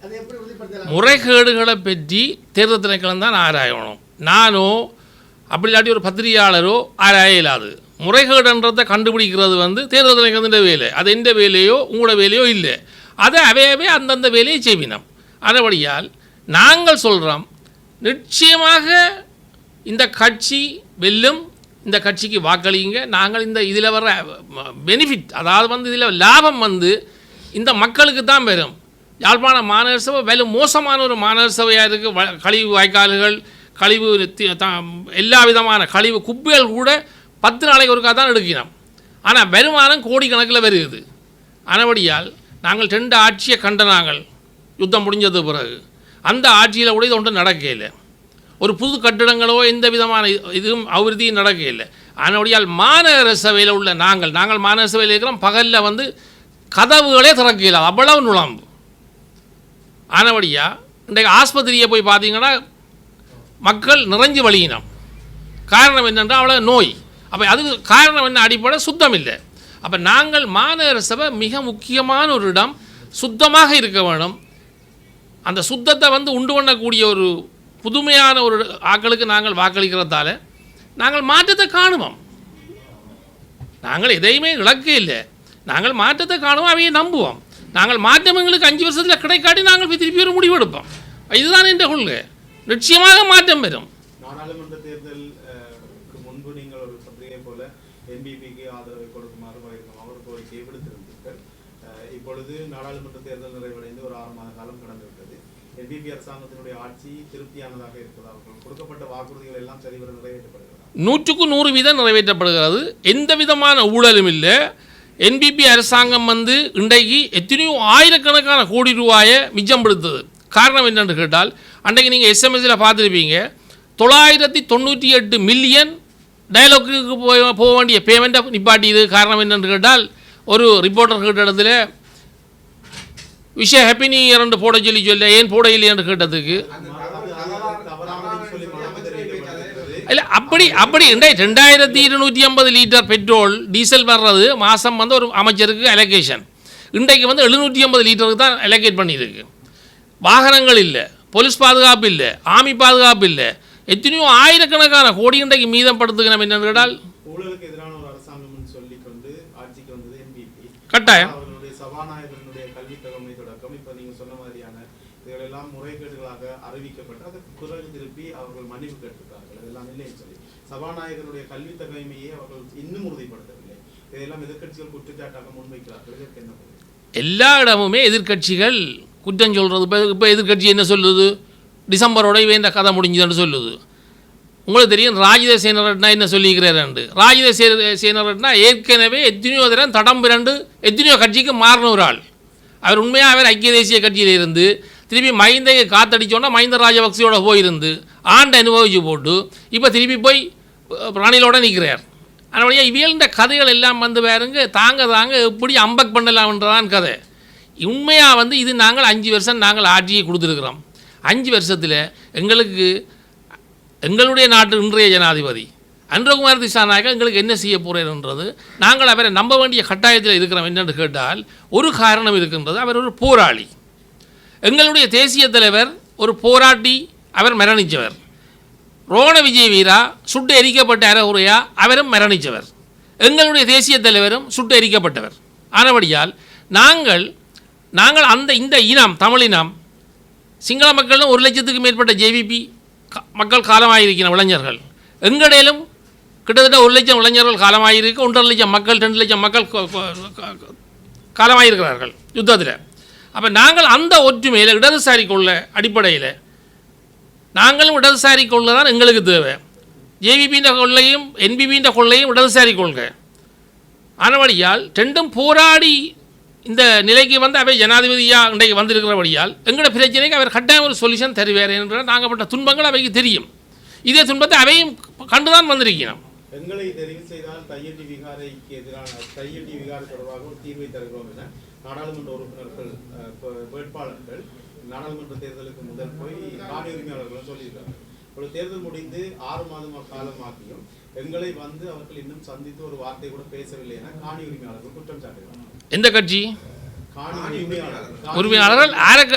அதை எப்படி உறுதிப்படுத்தலாம்? முறைகேடுகளை பற்றி தேர்தல் திணைக்களம் தான் ஆராயணும். நானோ அப்படி இல்லாட்டி ஒரு பத்திரிகையாளரோ ஆராய இயலாது. முறைகேடுன்றதை கண்டுபிடிக்கிறது தேர்தல் திணைக்களத்தின் வேலை. அது எந்த வேலையோ உங்களோட வேலையோ இல்லை. அதை அவையவே அந்தந்த வேலையை செய்வினோம். அதுபடியால் நாங்கள் சொல்கிறோம், நிச்சயமாக இந்த கட்சி வெல்லும், இந்த கட்சிக்கு வாக்களிங்க. நாங்கள் இந்த இதில் வர பெனிஃபிட், அதாவது இதில் லாபம் இந்த மக்களுக்கு தான் வரும். யாழ்ப்பாண மாநகர சபை வெறும் மோசமான ஒரு மாநகர சபையாக இருக்குது. கழிவு வாய்க்கால்கள், கழிவு எல்லா விதமான கழிவு குப்பைகள் கூட 10 நாளைக்கு ஒருக்கா தான் எடுக்கணும். ஆனால் வருமானம் கோடிக்கணக்கில் வருகிறது. ஆனபடியால் நாங்கள் 2 ஆட்சியை கண்டனாங்கள் யுத்தம் முடிஞ்சது பிறகு. அந்த ஆட்சியில் கூட இது ஒன்றும் நடக்கலை. ஒரு புது கட்டிடங்களோ எந்த விதமான இதுவும் அபிவிருத்தியும் நடக்கலை. அதனுடையால் மாநகர சபையில் உள்ள நாங்கள் மாநகர சபையில் இருக்கிறோம். பகலில் கதவுகளே திறக்கல, அவ்வளவு நுழம்பு. ஆனபடியாக இன்றைக்கு ஆஸ்பத்திரியை போய் பார்த்தீங்கன்னா மக்கள் நிறைஞ்சு வழியினோம். காரணம் என்னென்றால் அவ்வளோ நோய். அப்போ அதுக்கு காரணம் என்ன? அடிப்படை சுத்தம் இல்லை. அப்போ நாங்கள் மாநகர சபை மிக முக்கியமான ஒரு இடம், சுத்தமாக இருக்க வேணும். அந்த சுத்தத்தை உண்டு பண்ணக்கூடிய ஒரு புதுமையான ஒரு ஆக்களுக்கு நாங்கள் வாக்களிக்கிறதால நாங்கள் மாற்றத்தை காணுவோம். நாங்கள் எதையுமே இழக்க இல்லை. நாங்கள் மாற்றத்தை காணுவோம், அவையை நம்புவோம். நாங்கள் மாற்றம் எங்களுக்கு 5 வருஷத்தில் கிடைக்காட்டி நாங்கள் திருப்பி ஒரு முடிவு எடுப்போம். இதுதான் என்ற கொள்கை. நிச்சயமாக மாற்றம் வரும். நாடாளுமன்ற தேர்தலுக்கு முன்பு நீங்கள் ஒரு பத்திரிகை போல என்பிபிக்கு ஆதரவை கொடுக்குமாறு அவர் கோரிக்கையை விடுத்திருந்தீர்கள். இப்பொழுது நாடாளுமன்ற தேர்தல் நிறைவடைந்து ஒரு 6 மாத காலம் கடந்துவிட்டது. என்பிபி அரசாங்கத்தினுடைய ஆட்சி திருப்தியானதாக இருக்கிறதா? கொடுக்கப்பட்ட வாக்குறுதிகள் எல்லாம் சரிவர நிறைவேற்றப்படுகிறதா? 100க்கு 100% நிறைவேற்றப்படுகிறது. எந்த விதமான ஊழலும் இல்லை. என்பிபி அரசாங்கம் இன்றைக்கு எத்தனையோ ஆயிரக்கணக்கான கோடி ரூபாயை மிச்சம்படுத்துது. காரணம் என்னென்று கேட்டால், அன்றைக்கு நீங்கள் எஸ்எம்எஸில் பார்த்துருப்பீங்க, 998 மில்லியன் டயலாக்கு போக வேண்டிய பேமெண்ட்டை நிப்பாட்டியது. காரணம் என்னென்று கேட்டால், ஒரு ரிப்போர்ட்டர் கேட்ட இடத்துல விஷயம் ஹாப்பி நியூ இயர் போட சொல்ல ஏன் போட இல்லை என்று கேட்டதுக்கு இல்லை, அப்படி 2250 லிட்டர் பெட்ரோல் டீசல் வர்றது மாதம் ஒரு அமைச்சருக்கு அலோகேஷன். இன்றைக்கு 750 லிட்டருக்கு தான் அலோகேட் பண்ணியிருக்கு. வாகனங்கள் இல்லை, போலீஸ் பாதுகாப்பு இல்லை, ஆர்மி பாதுகாப்பு இல்லை. எத்தனையோ ஆயிரக்கணக்கான கோடி இன்றைக்கு மீதம் படுத்துக்கணும். என்னென்னு கேட்டால், ஊழலுக்கு எதிரான ஒரு அரசாங்கம் சொல்லிக்கொண்டு ஆட்சிக்கு வந்தது என்பிபி. கட்டாயம் அவர்களுடைய சபாநாயகர்களுடைய கல்வி தகமை தொடக்கம் இப்போ நீங்கள் சொன்ன மாதிரியான இதுகளெல்லாம் முறைகேடுகளாக அறிவிக்கப்பட்டு அதற்கு பிறகு திருப்பி அவர்கள் மன்னிப்பு கேட்டிருக்கார்கள். இதெல்லாம் இல்லைன்னு சொல்லி சபாநாயகருடைய கல்வி தகமையை அவர்கள் இன்னும் உறுதிப்படுத்தவில்லை. இதெல்லாம் எதிர்கட்சிகள் குற்றச்சாட்டாக முன்வைக்கிறார்கள். இதற்கு என்ன? எல்லா இடமுமே எதிர்கட்சிகள் குற்றம் சொல்கிறது. இப்போ எதிர்கட்சி என்ன சொல்லுது? டிசம்பரோட இந்த கதை முடிஞ்சதுன்னு சொல்லுது. உங்களுக்கு தெரியும் ராஜித சேனரட்னா என்ன சொல்லிக்கிறாரு. ராஜித சேனரட்னா ஏற்கனவே எத்தனையோ தரம் தடம் பிறண்டு எத்தனையோ கட்சிக்கு மாறின ஒரு ஆள். அவர் உண்மையாக அவர் ஐக்கிய தேசிய கட்சியில் இருந்து திருப்பி மைந்தையை காத்தடிச்சோன்னா மஹிந்த ராஜபக்சேயோட போயிருந்து ஆண்டு அனுபவிச்சு போட்டு இப்போ திருப்பி போய் ரணிலோட நிற்கிறார். அதனுடைய இவியல்ன்ற கதைகள் எல்லாம் பாருங்க, தாங்க எப்படி அம்பக் பண்ணலாம்ன்றதான் கதை. உண்மையாக இது நாங்கள் 5 வருஷம் நாங்கள் ஆட்சியை கொடுத்துருக்குறோம். 5 வருஷத்தில் எங்களுடைய நாட்டு இன்றைய ஜனாதிபதி அன்றகுமார் திசாநாயக்கா எங்களுக்கு என்ன செய்ய போகிறேன்றது நாங்கள் அவரை நம்ப வேண்டிய கட்டாயத்தில் இருக்கிறோம். என்னென்று கேட்டால், ஒரு காரணம் இருக்கின்றது. அவர் ஒரு போராளி. எங்களுடைய தேசிய தலைவர் ஒரு போராட்டி, அவர் மரணித்தவர். ரோண விஜய் வீரா சுட்டு எரிக்கப்பட்ட அறகுறையா அவரும் மரணித்தவர். எங்களுடைய தேசிய தலைவரும் சுட்டு எரிக்கப்பட்டவர். ஆனபடியால் நாங்கள் அந்த இந்த இனம் தமிழினம் சிங்கள மக்களும் 1 லட்சத்துக்கு மேற்பட்ட ஜேவிபி மக்கள் காலமாயிருக்கிற இளைஞர்கள் எங்களிலும் கிட்டத்தட்ட 1 லட்சம் இளைஞர்கள் காலமாயிருக்கு, 1.5 லட்சம் மக்கள் 2 லட்சம் மக்கள் காலமாயிருக்கிறார்கள் யுத்தத்தில். அப்போ நாங்கள் அந்த ஒற்றுமையில் இடதுசாரி கொள்ள அடிப்படையில் நாங்களும் இடதுசாரி கொள்ள தான் எங்களுக்கு தேவை. ஜேவிபின்ற கொள்ளையும் என்பிபின்ற கொள்ளையும் இடதுசாரி கொள்கை ஆனபடியால் ரெண்டும் போராடி இந்த நிலைக்கு வந்து அவை ஜனாதிபதியாக இன்றைக்கு வந்திருக்கிறபடியால் எங்களோட பிரச்சனைக்கு அவர் கட்டாயம் ஒரு சொல்யூஷன் தருவார் என்ற நாங்கள் பட்ட துன்பங்கள் அவைக்கு தெரியும். இதே துன்பத்தை அவையும் கண்டுதான் வந்திருக்கிறோம். எங்களை தெரிவு செய்தால் தையட்டி விகாரைக்கு எதிரான தையட்டி விகாரை தொடர்பாக ஒரு தீர்வை தருகிறோம் என நாடாளுமன்ற உறுப்பினர்கள் வேட்பாளர்கள் நாடாளுமன்ற தேர்தலுக்கு முதல் போய் காணி உரிமையாளர்களும் சொல்லியிருக்காங்க. ஒரு தேர்தல் முடிந்து 6 மாதம் காலமாக்கியும் எங்களை வந்து அவர்கள் இன்னும் சந்தித்து ஒரு வார்த்தை கூட பேசவில்லை என காணி உரிமையாளர்கள் குற்றம் சாட்டுகிறார்கள். எந்த கட்சி காணி உரிமையாளர்கள்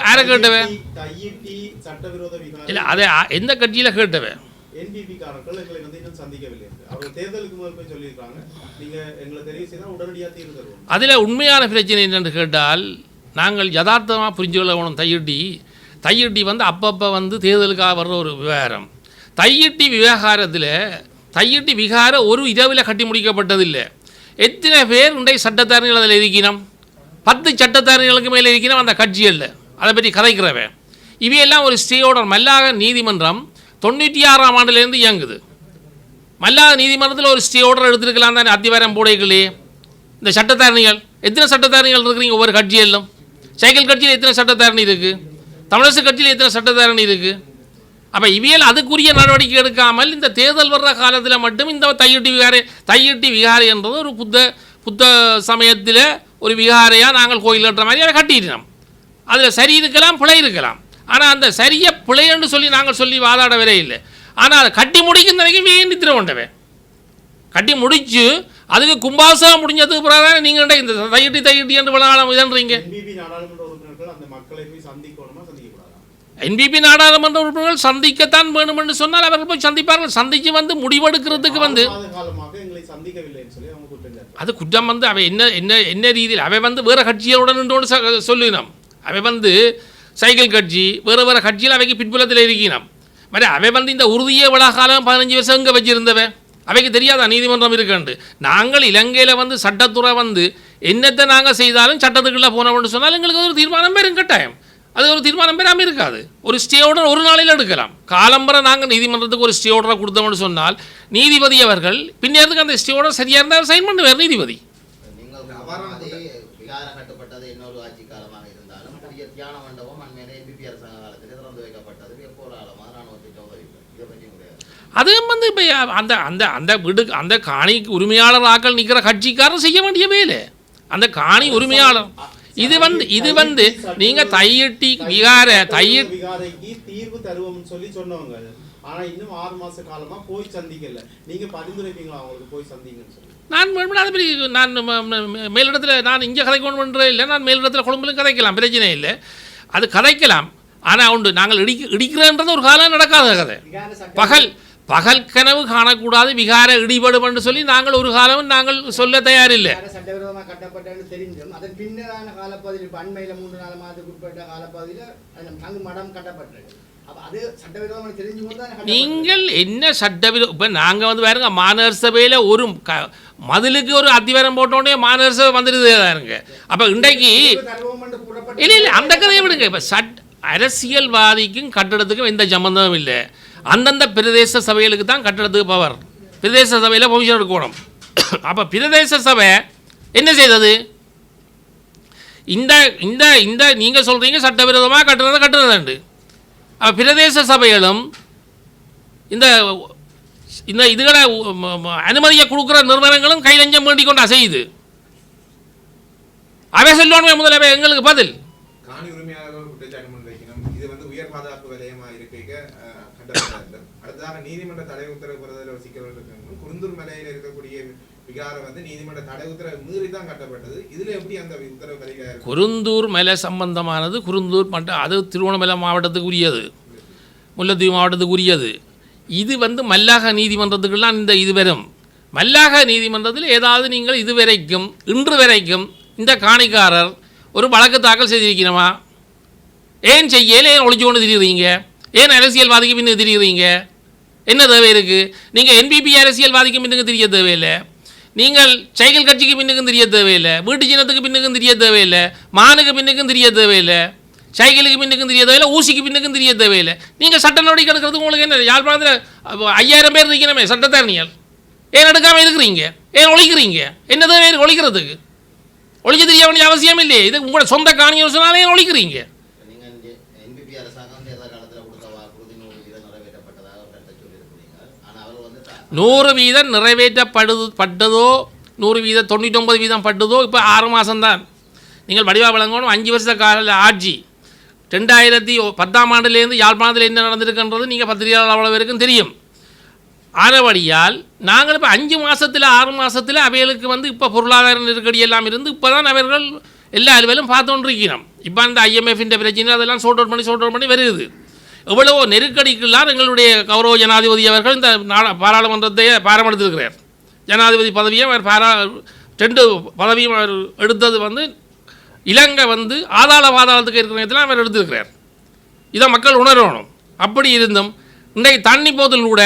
யாரை கேட்டவை தையிட்டி சட்டவிரோத விகாரை இல்லை அதை எந்த கட்சியில் கேட்டவை என்பிபி காரர்கள் எங்களை வந்து இன்னும் சந்திக்கவில்லை. அவர்கள் தேர்தலுக்கு முதல் போய் சொல்லியிருக்காங்க நீங்க எங்களை தெரிவு செய்தால் உடனடியாக தீர்வு தருவோம். அதில் உண்மையான பிரச்சனை என்னென்று கேட்டால் நாங்கள் யதார்த்தமாக புரிஞ்சு கொள்ள வேணும். தையிட்டி வந்து அப்பப்போ வந்து தேர்தலுக்காக வர்ற ஒரு விவகாரம். தையிட்டி விவகாரத்தில் தையிட்டி விகாரம் ஒரு இரவில் கட்டி முடிக்கப்பட்டதில்லை. எத்தனை பேர் இன்றைய சட்டத்தாரணிகள் அதில் இருக்கணும்? 10 சட்டத்தாரணிகளுக்கு மேலே இருக்கணும் அந்த கட்சிகளில். அதை பற்றி கதைக்கிறவன் இவையெல்லாம் ஒரு ஸ்டே ஆர்டர் மல்லாக நீதிமன்றம் 96ஆம் ஆண்டுலேருந்து இயங்குது. மல்லாக நீதிமன்றத்தில் ஒரு ஸ்டே ஆர்டர் எடுத்துருக்கலாம் தானே அத்திவாரம் போடைகளே. இந்த சட்டத்தாரணிகள் எத்தனை சட்டத்தாரணிகள் இருக்கிறீங்க ஒவ்வொரு கட்சியிலும்? சைக்கிள் கட்சியில் எத்தனை சட்டத்தாரணி இருக்குது? தமிழரசு கட்சியில் எத்தனை சட்டத்தாரணி இருக்குது? அப்போ இவையில் அதுக்குரிய நடவடிக்கை எடுக்காமல் இந்த தேர்தல் வர்ற காலத்தில் மட்டும் இந்த தையிட்டி விகாரை என்றது ஒரு புத்த சமயத்தில் ஒரு விகாரையாக நாங்கள் கோயில் கட்டுற மாதிரி அதை கட்டிட்டோம். அதில் சரி இருக்கலாம் பிழை இருக்கலாம். ஆனால் அந்த சரியை பிழைன்னு சொல்லி நாங்கள் சொல்லி வாதாட வரே இல்லை. ஆனால் அதை கட்டி முடிக்கும் நினைக்கும் வேண்டித்திர கொண்டவே கட்டி முடித்து அதுக்கு கும்பாசம் முடிஞ்சதுக்கு பிறகு நீங்கள் இந்த தையிட்டி என்று விளையாட இதன்றீங்க. என்பிபி நாடாளுமன்ற உறுப்பினர்கள் சந்திக்கத்தான் வேணும் என்று சொன்னால் அவர்கள் போய் சந்திப்பார்கள். சந்தித்து வந்து முடிவெடுக்கிறதுக்கு வந்து அது குற்றம் வந்து அவை என்ன ரீதியில் அவை வந்து வேறு கட்சிகளுடன் நின்று சொல்லினோம். அவை வந்து சைக்கிள் கட்சி வேறு கட்சியில் அவைக்கு பின்புலத்தில் இருக்கணும். மாதிரி அவை வந்து இந்த உறுதியே விழா காலம் 15 வருஷம் இங்கே வச்சிருந்தவை அவைக்கு தெரியாதா நீதிமன்றம் இருக்குண்டு. நாங்கள் இலங்கையில் வந்து சட்டத்துறை வந்து என்னத்தை நாங்கள் செய்தாலும் சட்டத்துக்குள்ளே போனோம்னு சொன்னால் எங்களுக்கு ஒரு தீர்மானம் பெறும் கட்டாயம். அது ஒரு தீர்மானம் பெறாமல் இருக்காது. ஒரு ஸ்டே ஆர்டர் ஒரு நாளில் எடுக்கலாம். காலம்பரை நாங்கள் நீதிமன்றத்துக்கு ஒரு ஸ்டே ஆர்டரை கொடுத்தோம்னு சொன்னால் நீதிபதி அவர்கள் பின்னேறதுக்கு அந்த ஸ்டே ஆர்டர் சரியாக இருந்தால் சைன் பண்ணுவார் நீதிபதி. கட்டப்பட்டது இன்னொரு ஆட்சி காலமாக இருந்தாலும் புதிய தியான மண்டபம் அண்மையிலே என்பிபி அரசாங்க காலத்தில் திறந்து வைக்கப்பட்டது எப்போராளமாக ராணுவத்திட்ட உதவி. இதை பற்றி அதுவும் வந்து இப்போ அந்த அந்த அந்த வீடு அந்த காணி உரிமையாளர் ஆக்கள் நிற்கிற கட்சிக்காரன் செய்ய வேண்டிய வேலை. அந்த காணி உரிமையாளர் இது வந்து நீங்க தையிட்டி விகாரைக்கு தீர்வு தருவோம்னு சொல்லி சொன்னவங்க. ஆனா இன்னும் 6 மாச காலமா போய் சந்திக்கல. நீங்க பரிந்துரைப்பீங்களா அவங்களுக்கு போய் சந்திங்கன்னு சொல்லி? நான் மேலிடத்தில் நான் இங்கே கதைக்கணுன்ற இல்லை. நான் மேலிடத்தில் கொழும்புலையும் கதைக்கலாம், பிரச்சனை இல்லை. அது கதைக்கலாம். ஆனால் உண்டு நாங்கள் இடிக்கிறன்றது ஒரு காலம் நடக்காத கதை. பகல் கனவு காணக்கூடாது விகார இடிபடும் என்று சொல்லி நாங்கள் ஒரு காலம் நாங்கள் சொல்ல தயாரில்லை. சட்டவிரோதமாக கட்டப்பட்டது தெரிஞ்சும் அதன் பின்னரான காலப்பகுதியில் அண்மையில் 3-4 மாதத்துக்கு உட்பட்ட காலப்பகுதியில் அங்கு மடம் கட்டப்பட்டது. அது சட்டவிரோதமாக தெரிஞ்சு நீங்கள் என்ன சட்டவிரோதம்? இப்போ நாங்கள் வந்து பாருங்க மாநகர சபையில் ஒரு மதிலுக்கு ஒரு அத்திவாரம் போட்டோடனே மாநகர சபை வந்துடுது தாருங்க. அப்போ இன்றைக்கு இல்லை அந்த கதையை விடுங்க. இப்போ அரசியல்வாதிக்கும் கட்டடத்துக்கும் எந்த சம்பந்தமும் இல்லை. அந்தந்த பிரதேச சபைகளுக்கு தான் கட்டடத்துக்கு பவர். பிரதேச சபையில் பொசிஷன் எடுக்கணும். அப்போ பிரதேச சபை என்ன செய்தது? இந்த இந்த இந்த நீங்கள் சொல்கிறீங்க சட்டவிரோதமாக கட்டுறதுண்டு. அப்போ பிரதேச சபைகளும் இந்த இந்த இதுகளை அனுமதியை கொடுக்குற நிறுவனங்களும் கைலஞ்சம் வேண்டிக் கொண்டு அசையுது. அவை சொல்லணுமே முதல்ல எங்களுக்கு பதில். காணி உரிமையாளர்கள் குற்றச்சாட்டு முன்வைக்கணும். இது வந்து உயர் பாதுகாப்பு வலயமாக இருக்க கட்டப்பட்ட அடுத்ததாக நீதிமன்ற தடை உத்தரவு பெறுவதில் ஒரு சிக்கல் இருக்கு. குருந்தூர் மலையில் இருக்கக்கூடிய விகாரம் வந்து நீதிமன்ற தடை உத்தரவு மீறி தான் கட்டப்பட்டது. இதுல எப்படி அந்த உத்தரவு வருகிறது? குருந்தூர் மலை சம்பந்தமானது குருந்தூர் மட்டும் அது திருவண்ணாமலை மாவட்டத்துக்கு உரியது, முல்லைத்தீவு மாவட்டத்துக்கு உரியது. இது வந்து மல்லாக நீதிமன்றத்துக்கெல்லாம் இந்த இது வரும். மல்லாக நீதிமன்றத்தில் ஏதாவது நீங்கள் இதுவரைக்கும் இன்று வரைக்கும் இந்த காணிக்காரர் ஒரு வழக்கு தாக்கல் செய்திருக்கிறோமா? ஏன் செய்யல? ஏன் ஒழிச்சு கொண்டு திரியுறீங்க? ஏன் அரசியல்வாதிக்கு பின்னு திரியுறீங்க? என்ன தேவை இருக்குது? நீங்கள் என்பிபி அரசியல்வாதிக்கு பின்னுக்கு தெரிய தேவையில்லை, நீங்கள் சைக்கிள் கட்சிக்கு பின்னுக்கும் தெரிய தேவையில்லை, வீட்டு சின்னத்துக்கு பின்னுக்கும் தெரிய தேவையில்லை, மானுக்கு பின்னுக்கும் தெரிய தேவையில்லை, சைக்கிளுக்கு பின்னுக்கும் தெரிய தேவையில்லை, ஊசிக்கு பின்னுக்கும் தெரிய தேவையில்லை. நீங்கள் சட்ட நடவடிக்கை எடுக்கிறதுக்கு உங்களுக்கு என்ன யாழ்ப்பாணத்தில் 5000 பேர் இருக்கணுமே சட்டத்தரணியால், ஏன் எடுக்காமல் இருக்கிறீங்க? ஏன் ஒழிக்கிறீங்க? என்ன தேவை ஒழிக்கிறதுக்கு? ஒழிக்க தெரிய வேண்டிய அவசியம் இல்லையே. இது உங்களோட சொந்த காணியம் சொன்னாலே ஏன் ஒழிக்கிறீங்க? நீங்கள் என்பிபி அரசாங்கம் தேர்தல் காலத்தில் கொடுத்த வாக்குறுதி 100% நிறைவேற்றப்பட்டதாக கருத்தை சொல்லியிருக்கிறீங்க. ஆனால் அவர் வந்து 100% நிறைவேற்றப்பட்டதோ 100% 99% பட்டதோ இப்போ 6 மாதம்தான். நீங்கள் வடிவா வழங்கணும். 5 வருஷ கால ஆட்சி 2010ஆம் ஆண்டுலேருந்து யாழ்ப்பாணத்தில் என்ன நடந்திருக்குன்றது நீங்கள் பத்திரிகையாளர் அவ்வளோ பேருக்கும் தெரியும். ஆனபடியால் நாங்கள் இப்போ 5 மாதத்தில் 6 மாதத்தில் அவைகளுக்கு வந்து இப்போ பொருளாதார நெருக்கடி எல்லாம் இருந்து இப்போ தான் அவர்கள் எல்லா அலுவலும் பார்த்துக்கொண்டிருக்கிறோம். இப்போ அந்த IMF பிரச்சனை அதெல்லாம் சோர்ட் அவுட் பண்ணி வருது. எவ்வளவோ நெருக்கடிக்கெல்லாம் எங்களுடைய கௌரவ ஜனாதிபதி அவர்கள் இந்த பாராளுமன்றத்தை பாரமெடுத்திருக்கிறார். ஜனாதிபதி பதவியை அவர் 2 பதவியும் அவர் எடுத்தது வந்து இலங்கை வந்து பாதாளத்துக்கு இருக்கிற நேரத்தில் அவர் எடுத்திருக்கிறார். இதை மக்கள் உணரணும். அப்படி இருந்தும் இன்றைக்கு தண்ணி போதில் கூட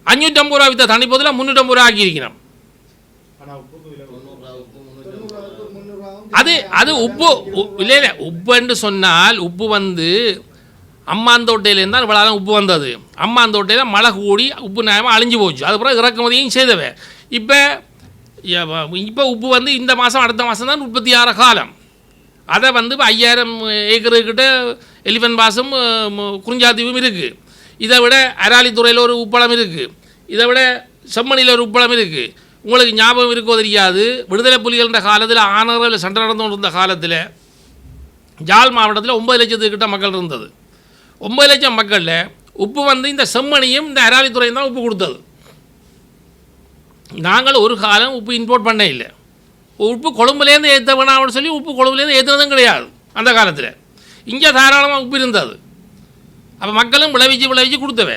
550 ரூபா விற்ற தண்ணி போதில் 350 ரூபா ஆக்கியிருக்கிறோம். ஆனால் உப்புக்கு விலை 300 அது உப்பு இல்லை உப்புன்னு சொன்னால் உப்பு வந்து அம்மாந்தோட்டையிலேருந்து தான் இவ்வளோ உப்பு வந்தது. அம்மாந்தோட்டையில் மழை கூடி உப்பு நியாயமாக அழிஞ்சு போச்சு. அதுக்கப்புறம் இறக்குமதியும் செய்தவை. இப்போ உப்பு வந்து இந்த மாதம் அடுத்த மாதம் தான் உற்பத்தி ஆகிற காலம். அதை வந்து இப்போ 5000 ஏக்கருக்கிட்ட எலிஃபென்ட் பாஸும் குறிஞ்சாத்தீவும் இருக்குது. இதை விட அராலித்துறையில் ஒரு உப்பளம் இருக்குது. இதை விட செம்மணியில் ஒரு உப்பளம் இருக்குது. உங்களுக்கு ஞாபகம் இருக்கோ தெரியாது, விடுதலை புலிகள்ன்ற காலத்தில் ஆனவர்கள் சண்டை நடந்து கொண்டிருந்த காலத்தில் ஜாழ் மாவட்டத்தில் 9 லட்சத்துக்கிட்ட மக்கள் இருந்தது. 9 லட்சம் மக்களில் உப்பு வந்து இந்த செம்மணியும் இந்த அராலித்துறையும் தான் உப்பு கொடுத்தது. நாங்கள் ஒரு காலம் உப்பு இம்போர்ட் பண்ண இல்லை. உப்பு கொழும்புலேருந்து ஏற்ற வேணாம்னு சொல்லி உப்பு கொழும்புலேருந்து ஏற்றுனதும் கிடையாது அந்த காலத்தில். இங்கே தாராளமாக உப்பு இருந்தது. அப்போ மக்களும் விளைவிச்சு கொடுத்தவே.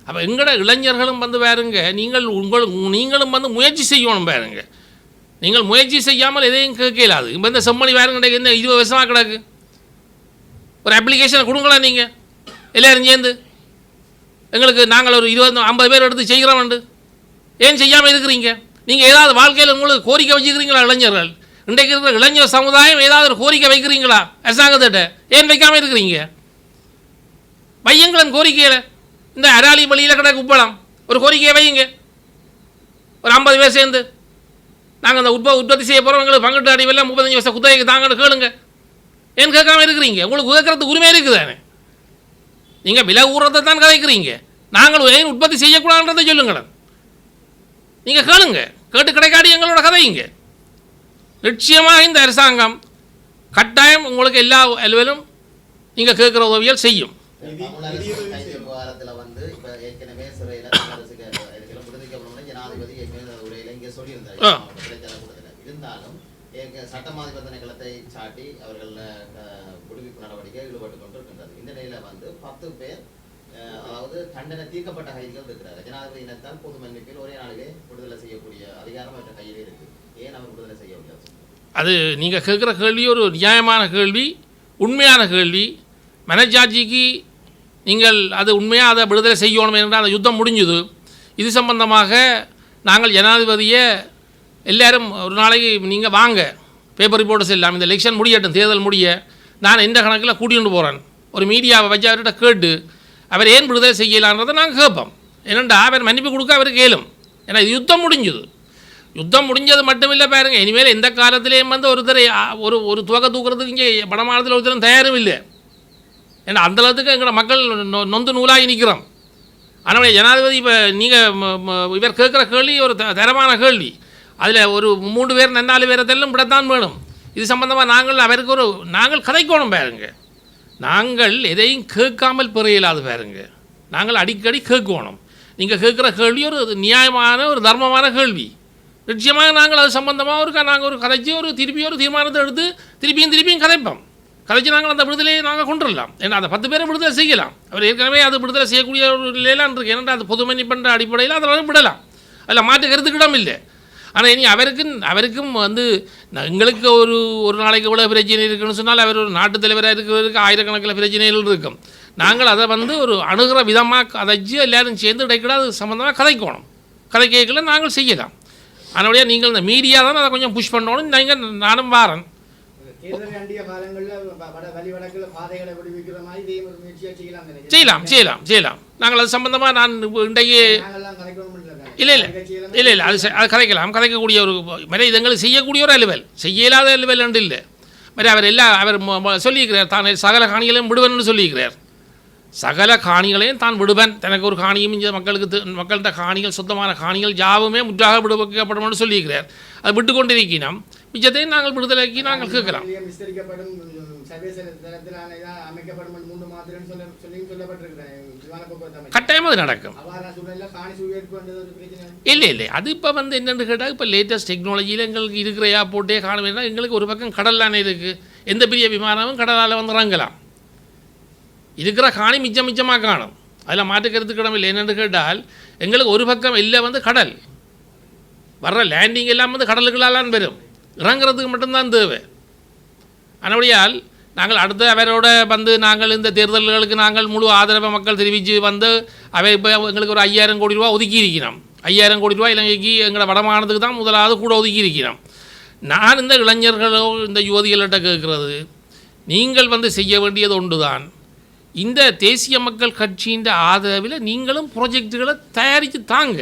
அப்போ எங்களோட இளைஞர்களும் வந்து பாருங்க, நீங்களும் வந்து முயற்சி செய்யணும் பாருங்க. நீங்கள் முயற்சி செய்யாமல் எதையும் கேட்கலாது. இப்போ இந்த செம்மணி பாருங்க, என்ன 20 வருஷமாக கிடக்கு. ஒரு அப்ளிகேஷனை கொடுங்களேன் நீங்கள் எல்லோரும் சேர்ந்து. எங்களுக்கு நாங்கள் ஒரு 20-50 பேர் எடுத்து செய்கிறோம். ஏன் செய்யாமல் இருக்கிறீங்க? நீங்கள் ஏதாவது வாழ்க்கையில் உங்களுக்கு கோரிக்கை வச்சுக்கிறீங்களா? இளைஞர்கள் இன்றைக்கு இருக்கிற இளைஞர் சமுதாயம் ஏதாவது ஒரு கோரிக்கை வைக்கிறீங்களா அரசாங்கத்திட்ட? ஏன் வைக்காமல் இருக்கிறீங்க? வையுங்களன் கோரிக்கையில். இந்த அராலி வழியில் கிடக்கு உப்பளம், ஒரு கோரிக்கையை வையுங்க. ஒரு 50 பேர் சேர்ந்து நாங்கள் அந்த உற்பத்தி செய்ய போகிறோம், எங்களுக்கு பங்கிட்டு அடிவில் 35 வருஷம் குத்தகைக்கு தாங்கன்னு கேளுங்க. ஏன் கேட்காமல் இருக்கிறீங்க? உங்களுக்கு கேட்கறதுக்கு உரிமை இருக்குதானே? நீங்கள் விலை ஊறத்தை தான் கதைக்கிறீங்க. நாங்கள் ஏன் உற்பத்தி செய்யக்கூடாதுன்றதை சொல்லுங்களேன். நீங்கள் கேளுங்க, கேட்டு கிடைக்காடி எங்களோட கதையுங்க. நிச்சயமாக இந்த அரசாங்கம் கட்டாயம் உங்களுக்கு எல்லா அலுவலும் நீங்கள் கேட்குற உதவிகள் செய்யும். விவகாரத்தில் வந்து இப்போ ஏற்கனவே சிறையில் விடுவிக்கப்படும் ஜனாதிபதி ஏற்கனவே உரையில் இங்கே சொல்லியிருந்தார். இருந்தாலும் சட்டமா நிபந்தனைகளை சாட்டி அவர்கள் விடுவிப்பு நடவடிக்கை ஈடுபட்டு கொண்டிருக்கின்றது. இந்த நிலையில் வந்து 10 பேர் அதாவது தண்டனை தீர்க்கப்பட்ட கைதிகள் இருக்கிறார். ஜனாதிபதி இனத்தால் பொது மன்னிப்பில் ஒரே நாளிலே விடுதலை செய்யக்கூடிய அதிகாரம் அவற்றை கையிலே இருக்கு. ஏன் அவர் விடுதலை செய்ய முடியாது? அது நீங்கள் கேட்குற கேள்வி ஒரு நியாயமான கேள்வி, உண்மையான கேள்வி. மனச்சாட்சிக்கு நீங்கள் அது உண்மையாக அதை விடுதலை செய்யணும் என்றால் அந்த யுத்தம் முடிஞ்சுது. இது சம்பந்தமாக நாங்கள் ஜனாதிபதியை எல்லோரும் ஒரு நாளைக்கு நீங்கள் வாங்க, பேப்பர் ரிப்போர்ட்டர்ஸ் எல்லாம் இந்த எலெக்ஷன் முடியட்டும், தேர்தல் முடிய நான் எந்த கணக்கில் கூட்டிகிட்டு போகிறேன், ஒரு மீடியாவை வச்சு அவர்கிட்ட கேட்டு அவர் ஏன் விடுதலை செய்யலான்றதை நாங்கள் கேட்போம். ஏனெண்டா அவர் மன்னிப்பு கொடுக்க அவர் கேளும். ஏன்னா இது யுத்தம் முடிஞ்சுது. யுத்தம் முடிஞ்சது மட்டும் இல்லை பாருங்க, இனிமேல் எந்த காலத்திலேயும் வந்து ஒருத்தரை ஒரு துவக்க தூக்குறதுக்கு இங்கே வடமாநிலத்தில் ஒருத்தரும் தயாரும் இல்லை. ஏன்னா அந்தளவுக்கு எங்களோட மக்கள் நொந்து நூலாகி நிற்கிறோம். ஆனால் ஜனாதிபதி இப்போ நீங்கள் இவர் கேட்குற கேள்வி ஒரு தரமான கேள்வி. அதில் ஒரு 3 பேர் 4 பேரத்தெல்லாம் விடத்தான் வேணும். இது சம்பந்தமாக நாங்கள் கதைக்கணும் பாருங்க. நாங்கள் எதையும் கேட்காமல் பெற இயலாது பாருங்க. நாங்கள் அடிக்கடி கேட்கணும். நீங்கள் கேட்குற கேள்வி ஒரு நியாயமான ஒரு தர்மமான கேள்வி. நிச்சயமாக நாங்கள் அது சம்பந்தமாக நாங்கள் ஒரு கதைச்சி ஒரு தீர்மானத்தை எடுத்து திருப்பியும் கதைப்போம். கதைச்சி நாங்கள் அந்த விடுதலையை நாங்கள் கொண்டுடலாம். ஏன்னா அந்த 10 பேரை விடுதலை செய்யலாம். அவர் ஏற்கனவே அது விடுதலை செய்யக்கூடிய ஒரு நிலையிலான் இருக்குது. ஏன்னா அது பொது மன்னிப்புன்ற அடிப்படையில் அதில் விடலாம். அதில் மாற்று கருத்துக்கிடம் இல்லை. ஆனால் இனி அவருக்கும் வந்து எங்களுக்கு ஒரு நாளைக்கு இவ்வளோ பிரச்சனை இருக்குன்னு சொன்னால் அவர் ஒரு நாட்டு தலைவராக இருக்கிறதுக்கு ஆயிரக்கணக்கில் பிரச்சனைகள் இருக்கும். நாங்கள் அதை வந்து ஒரு அணுகிற விதமாக கதைச்சு எல்லோரும் சேர்ந்து இடைக்கிட அது சம்மந்தமாக கதைக்கணும். கதை கேட்கல நாங்கள் செய்யலாம். அதனுடைய நீங்கள் இந்த மீடியா தான் அதை கொஞ்சம் புஷ் பண்ணணும். நீங்கள் நானும் வாரன் தேர்தல் அண்டிய காலங்களில் வழி வழக்கில் பாதைகளை விடுவிக்கிற மாதிரி இதே ஒரு முயற்சியாக செய்யலாம். நாங்கள் அது சம்பந்தமாக நான் இன்றைக்கு இல்லை அது கதைக்கலாம். கதைக்கக்கூடிய ஒரு மாதிரி இது எங்களுக்கு செய்யக்கூடிய ஒரு அலுவல், செய்யலாத அலுவல் என்று இல்லை. மாதிரி அவர் சொல்லியிருக்கிறார் தான் சகல காணிகளையும் விடுவன்னு சொல்லியிருக்கிறார். சகல காணிகளையும் தான் விடுவன், தனக்கு ஒரு காணியும் இந்த மக்கள்கிட்ட காணிகள் சொந்தமான காணிகள் யாவுமே முற்றாக விடுவிக்கப்படும் சொல்லியிருக்கிறார். அது விட்டு கொண்டிருக்கணும். மிச்சத்தையும் நாங்கள் விடுதலைக்கு நாங்கள் கேட்கலாம். கட்டாயமாக அது நடக்கும். இல்லை அது இப்போ வந்து என்னென்னு கேட்டால் இப்போ லேட்டஸ்ட் டெக்னாலஜியில் எங்களுக்கு இருக்கிற ஏர்போர்ட்டே காண வேண்டாம். எங்களுக்கு ஒரு பக்கம் கடல்லானே இருக்குது. எந்த பெரிய விமானமும் கடலால் வந்து இறங்கலாம். இருக்கிற காணி மிச்சமாக காணும். அதில் மாற்றுக்கிறதுக்கு இடமில்லை. என்னென்னு கேட்டால் எங்களுக்கு ஒரு பக்கம் இல்லை வந்து கடல் வர்ற லேண்டிங் எல்லாம் வந்து கடலுக்குள்ளாலான்னு வரும். இறங்குறதுக்கு மட்டும்தான் தேவை. அதனுடையால் நாங்கள் அடுத்த அவரோட வந்து நாங்கள் இந்த தேர்தல்களுக்கு நாங்கள் முழு ஆதரவை மக்கள் தெரிவித்து வந்து அவை இப்போ எங்களுக்கு ஒரு 5000 கோடி ரூபா ஒதுக்கி இருக்கிறோம். 5000 கோடி ரூபா இலங்கைக்கு எங்களை வடமானதுக்கு தான் முதலாவது கூட ஒதுக்கி இருக்கிறோம். நான் இந்த இளைஞர்களோ இந்த யுவதிகள்கிட்ட கேட்குறது, நீங்கள் வந்து செய்ய வேண்டியது ஒன்று தான். இந்த தேசிய மக்கள் கட்சியின் ஆதரவில் நீங்களும் ப்ரொஜெக்டுகளை தயாரித்து தாங்க.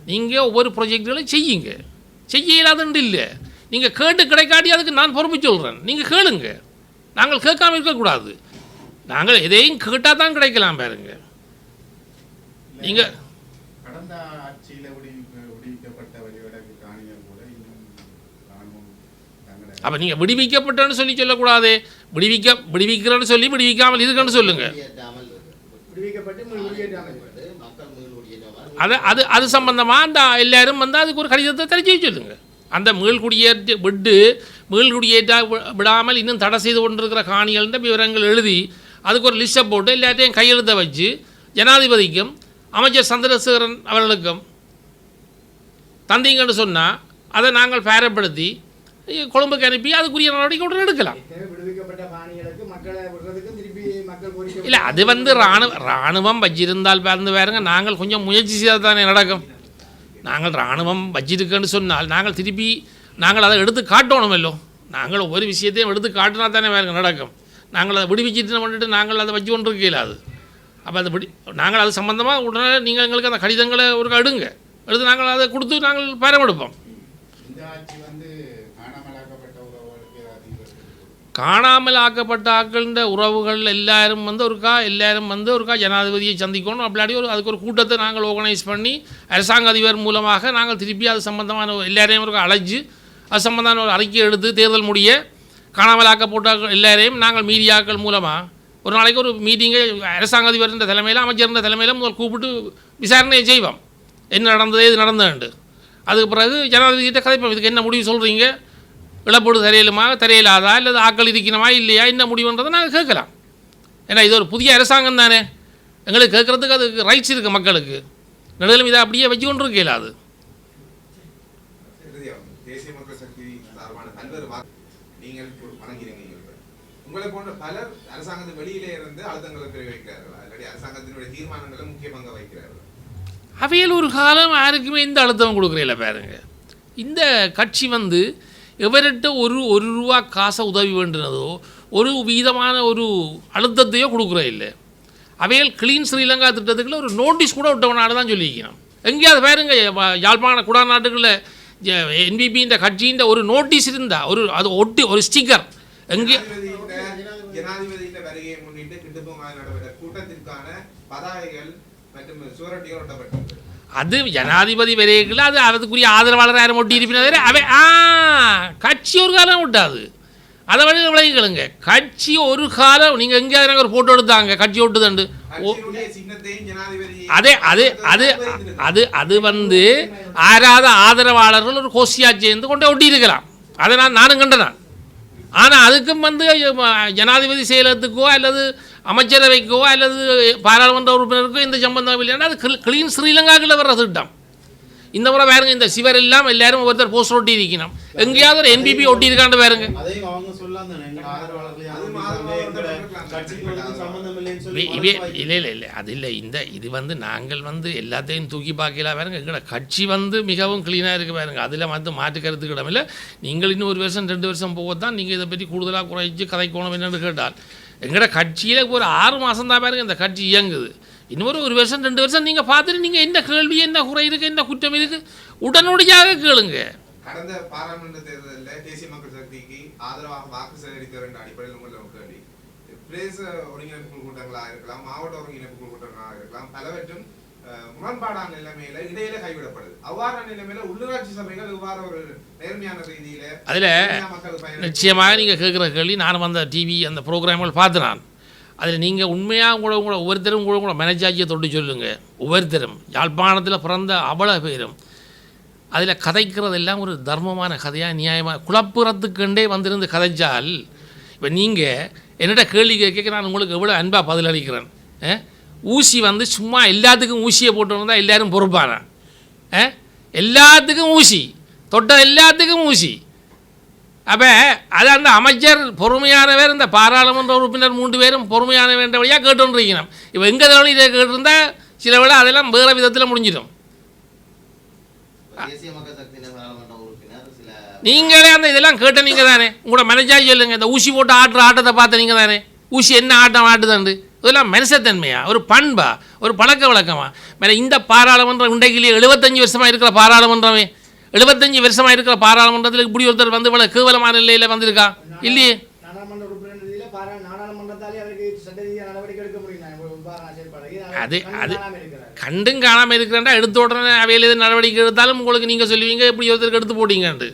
நீங்கள் ஒவ்வொரு ப்ரொஜெக்டுகளையும் செய்யுங்க. செய்ய இல்லாதன்று இல்லை. நீங்கள் கேட்டு கிடைக்காட்டி அதுக்கு நான் பொறுப்பு சொல்கிறேன். நீங்கள் கேளுங்க. நாங்கள் கேட்காம இருக்கக்கூடாது. நாங்கள் எதையும் கேட்டால் தான் கிடைக்கலாம். பாருங்க, நீங்கள் கடந்த ஆட்சியில் விடுவிக்கப்பட்ட வழிவடக்கு காணிகள் கூட இன்னும் அப்போ நீங்கள் விடுவிக்கப்பட்டன்னு சொல்லக்கூடாது. விடுவிக்கிறேன்னு சொல்லி விடுவிக்காமல் இருக்குன்னு சொல்லுங்கள். அது சம்பந்தமாக அந்த எல்லாரும் வந்து அதுக்கு ஒரு கடிதத்தை தெரிஞ்சு சொல்லுங்க. அந்த மீள்குடியேற்ற விடாமல் இன்னும் தடை செய்து கொண்டிருக்கிற காணிகள்ன்ற விவரங்கள் எழுதி அதுக்கு ஒரு லிஸ்ட்டை போட்டு எல்லாத்தையும் கையெழுத்த வச்சு ஜனாதிபதிக்கும் அமைச்சர் சந்திரசேகரன் அவர்களுக்கும் தந்தீங்கன்னு சொன்னால் அதை நாங்கள் பேரப்படுத்தி கொழும்புக்கு அனுப்பி அதுக்குரிய நடவடிக்கை உடனே எடுக்கலாம். இல்லை அது வந்து இராணுவம் வச்சிருந்தால் பாருங்க, நாங்கள் கொஞ்சம் முயற்சி செய்தால் தானே நடக்கும். நாங்கள் இராணுவம் வச்சிருக்கேன்னு சொன்னால் நாங்கள் திருப்பி நாங்கள் அதை எடுத்து காட்டணுமல்லோ. நாங்கள் ஒவ்வொரு விஷயத்தையும் எடுத்து காட்டினா தானே வேறு நடக்கும். நாங்கள் அதை விடுவிச்சிட்டு பண்ணிட்டு நாங்கள் அதை வச்சு கொண்டு இருக்க இல்லாது. அப்போ அதை நாங்கள் அது சம்மந்தமாக உடனே நீங்கள் எங்களுக்கு அந்த கடிதங்களை ஒரு எடுங்க, எடுத்து நாங்கள் அதை கொடுத்து நாங்கள் பேரம் காணாமல் ஆக்கப்பட்ட ஆக்கள்ன்ற உறவுகள் எல்லாரும் வந்து ஒருக்கா ஜனாதிபதியை சந்திக்கணும். அப்படி அதுக்கு ஒரு கூட்டத்தை நாங்கள் ஆர்கனைஸ் பண்ணி அரசாங்க அதிபர் மூலமாக நாங்கள் திருப்பி அது சம்பந்தமான எல்லாரையும் ஒரு அழைச்சி அது சம்பந்தமான ஒரு அறிக்கை எடுத்து தேர்தல் முடிய காணாமல் ஆக்கப்பட்ட எல்லாரையும் நாங்கள் மீடியாக்கள் மூலமாக ஒரு நாளைக்கு ஒரு மீட்டிங்கை அரசாங்க அதிபர் தலைமையில் அமைச்சர் தலைமையில் முதல் கூப்பிட்டு விசாரணையை செய்வோம். என்ன நடந்தது, இது நடந்ததுண்டு. அதுக்கு பிறகு ஜனாதிபதிகிட்ட கதைப்போம். இதுக்கு என்ன முடிவு சொல்கிறீங்க, இழப்பீடு தெரியலாதா அல்லது ஆக்கள் இருக்கணுமா இல்லையா, என்ன முடிவுன்றதை நாங்கள் கேட்கலாம். ஏன்னா இது ஒரு புதிய அரசாங்கம் தானே, எங்களுக்கு கேட்குறதுக்கு அதுக்கு ரைட்ஸ் இருக்குது மக்களுக்கு. நடுவில் இதை அப்படியே வச்சு கொண்டு இருக்க இயலாது. தேசிய மக்கள் சக்தி சார்பான பல்வேறு நீங்கள் வணங்குகிறீங்க. உங்களை போன்ற பலர் அரசாங்கத்தின் வெளியிலே இருந்து அழுத்தங்களை தெரிவிக்கிறார்களா, இல்லாட்டி அரசாங்கத்தினுடைய தீர்மானங்களை முக்கிய பங்கு வகிக்கிறார்கள்? அவையில் ஒரு காலம் யாருக்குமே இந்த அழுத்தம் கொடுக்குறீங்கள பாருங்க. இந்த கட்சி வந்து எவர்கிட்ட ஒரு ரூபா காசை உதவி வேண்டினதோ ஒரு வீதமான ஒரு அழுத்தத்தையோ கொடுக்குற இல்லை. அவைகள் கிளீன் ஸ்ரீலங்கா திட்டத்துக்குள்ள ஒரு நோட்டீஸ் கூட விட்டவனால தான் சொல்லியிருக்கணும். எங்கேயாவது பாருங்க, யாழ்ப்பாண குடாநாட்டுகளில் என்பிபி இந்த கட்சியின் ஒரு நோட்டீஸ் இருந்தால் அது ஒட்டி ஒரு ஸ்டிக்கர் எங்கே ஜனாதிபதியின் வருகையை முன்னிட்டு கிட்டுப்பமாக நடைபெற்ற கூட்டத்திற்கான பதாகைகள் மற்றும் சுவரொட்டிகள் ஒட்டப்பட்டது. அது ஜனாதிபதி வரையில் அது அதுக்குரிய ஆதரவாளர் யாரும் ஒட்டி இருப்பினதே அவை கட்சி ஒரு காலம் விட்டாது. அதை விளங்கிக்கலுங்க. கட்சி ஒரு காலம் நீங்கள் எங்கேயாவது நாங்கள் ஒரு ஃபோட்டோ எடுத்தாங்க கட்சி ஒட்டுதண்டு அதே அது அது அது அது வந்து ஆறாத ஆதரவாளர்கள் ஒரு கோஷியாக சேர்ந்து கொண்டே ஒட்டி இருக்கலாம். அதை நானும் கண்டேன். ஆனால் அதுக்கும் வந்து ஜனாதிபதி செயலகத்துக்கோ அல்லது அமைச்சரவைக்கோ அல்லது பாராளுமன்ற உறுப்பினருக்கோ இந்த சம்பந்தம் இல்லைன்னா அது கிளீன் ஸ்ரீலங்காக்குள்ள வர்ற திட்டம். இந்த முறை பாருங்க, இந்த சிவர் எல்லாம் எல்லாரும் ஒருத்தர் போஸ்டர் ஒட்டி இருக்கணும். எங்கேயாவது ஒரு என்பிபி ஒட்டி இருக்காண்டு பாருங்க. கட்சிக்கு வந்து சம்பந்தம் இல்லைன்னு சொல்லி இல்லை அது இல்லை. இது வந்து நாங்கள் வந்து எல்லாத்தையும் தூக்கி பார்க்கல பாருங்க. எங்களோட கட்சி வந்து மிகவும் க்ளீனாக இருக்கு பாருங்க. அதில் வந்து மாற்று கருத்துக்கு இடமில்லை. நீங்கள் இன்னும் 1 வருஷம் 2 வருஷம் போகத்தான் நீங்கள் இதை பற்றி கூடுதலாக குறைச்சி கதைக்கணும் என்னென்னு கேட்டால் எங்களோட கட்சியில் ஒரு 6 மாதம் தான் பாருங்க இந்த கட்சி இயங்குது. இன்னொரு 1 வருஷம் 2 வருஷம் நீங்கள் பார்த்துட்டு நீங்கள் என்ன கேள்வி, என்ன குறை இருக்குது, என்ன குற்றம் இருக்குது உடனடியாக கேளுங்க. கடந்த பாராளுமன்ற தேர்தலில் தேசிய மக்கள் சக்திக்கு ஆதரவாக வாக்கு சேகரித்தவர் என்ற அடிப்படையில் உங்களை கேள்வி, பிரதேச ஒருங்கிணைப்பு குழு கூட்டங்களாக இருக்கலாம், மாவட்ட ஒருங்கிணைப்பு குழு கூட்டங்களாக இருக்கலாம், பலவற்றும் முரண்பாடான நிலைமையில இடையில கைவிடப்படுது. அவ்வாறான நிலைமையில உள்ளூராட்சி சபைகள் இவ்வாறு ஒரு நேர்மையான ரீதியில அதில் நிச்சயமாக நீங்கள் கேட்குற கேள்வி, நான் வந்த டிவி அந்த ப்ரோக்ராம்கள் பார்த்து நான் அதில் நீங்கள் உண்மையாக கூட ஒவ்வொருத்தரும் கூட மனச்சாட்சியை தொட்டு சொல்லுங்கள். ஒவ்வொருத்தரும் யாழ்ப்பாணத்தில் பிறந்த அவ்வளோ பேரும் அதில் கதைக்கிறதெல்லாம் ஒரு தர்மமான கதையாக நியாயமாக குழப்புறத்துக்கண்டே வந்திருந்து கதைச்சால் இப்போ நீங்கள் என்னிட்ட கேள்வி கேட்க நான் உங்களுக்கு எவ்வளோ அன்பாக பதிலளிக்கிறேன். ஊசி வந்து சும்மா எல்லாத்துக்கும் ஊசியை போட்டு வந்தால் எல்லோரும் பொறுப்பானா? எல்லாத்துக்கும் ஊசி, தொட்ட எல்லாத்துக்கும் ஊசி. அப்போ அது அந்த அமைச்சர் பொறுமையானவர், இந்த பாராளுமன்ற உறுப்பினர் 3 பேரும் பொறுமையான வேண்டபடியாக கேட்டுருக்கணும். இப்போ எங்கே தவணை இதை கேட்டிருந்தால் சில வேளை அதெல்லாம் வேறு விதத்தில் முடிஞ்சிடும். நீங்களே அந்த இதெல்லாம் கேட்ட நீங்கள் தானே, உங்களோட மனஜாய் சொல்லுங்கள். இந்த ஊசி போட்டு ஆட்டுற ஆட்டத்தை பார்த்த நீங்கள் தானே, ஊசி என்ன ஆட்டம் ஆட்டுதாண்டு, இதெல்லாம் மனுஷத்தன்மையா, ஒரு பண்பா, ஒரு பழக்க வழக்கமா? மேலே இந்த பாராளுமன்றம் இன்றைக்கு 75 வருஷமாக இருக்கிற பாராளுமன்றமே, 75 வருஷமாக இருக்கிற பாராளுமன்றத்தில் இப்படி ஒருத்தர் வந்து இவ்வளோ கேவலமான நிலையில் வந்திருக்கா? இல்லையே. அது கண்டும் காணாமல் இருக்கிறாண்டா எடுத்த உடனே அவையில் எது நடவடிக்கை எடுத்தாலும் உங்களுக்கு நீங்கள் சொல்லுவீங்க எப்படி ஒருத்தருக்கு எடுத்து போட்டீங்கன்ட்டு.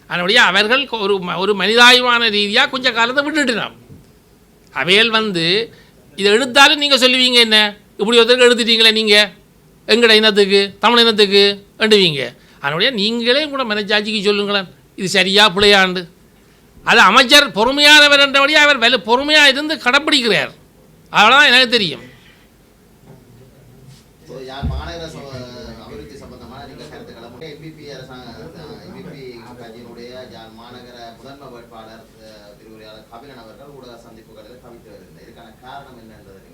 அதனுடைய அவர்கள் ஒரு மனிதாயமான ரீதியாக கொஞ்சம் காலத்தை விட்டுட்டுனான். அவைகள் வந்து இதை எடுத்தாலும் நீங்கள் சொல்லுவீங்க என்ன இப்படி ஒருத்தருக்கு எடுத்துட்டீங்களே நீங்கள் எங்கட இனத்துக்கு தமிழ் இனத்துக்கு வேண்டுவீங்க. அதனுடைய நீங்களே கூட மனச்சாட்சிக்கு சொல்லுங்களேன் இது சரியா பிள்ளையாண்டு. அது அமைச்சர் பொறுமையானவர் என்றபடியாக அவர் பொறுமையாக இருந்து கடைப்பிடிக்கிறார். அவ்வளோதான் எனக்கு தெரியும். அபிவிருத்தி சம்பந்தமான நீங்கள் கருத்துக்களை எம்பிபி கட்சியினுடைய மாநகர முதன்மை வேட்பாளர் திருவுரையாளர் கபிலன் அவர்கள் ஊடக சந்திப்புகளில் கவித்து வருகிறார். இதுக்கான காரணம் என்ன என்பதை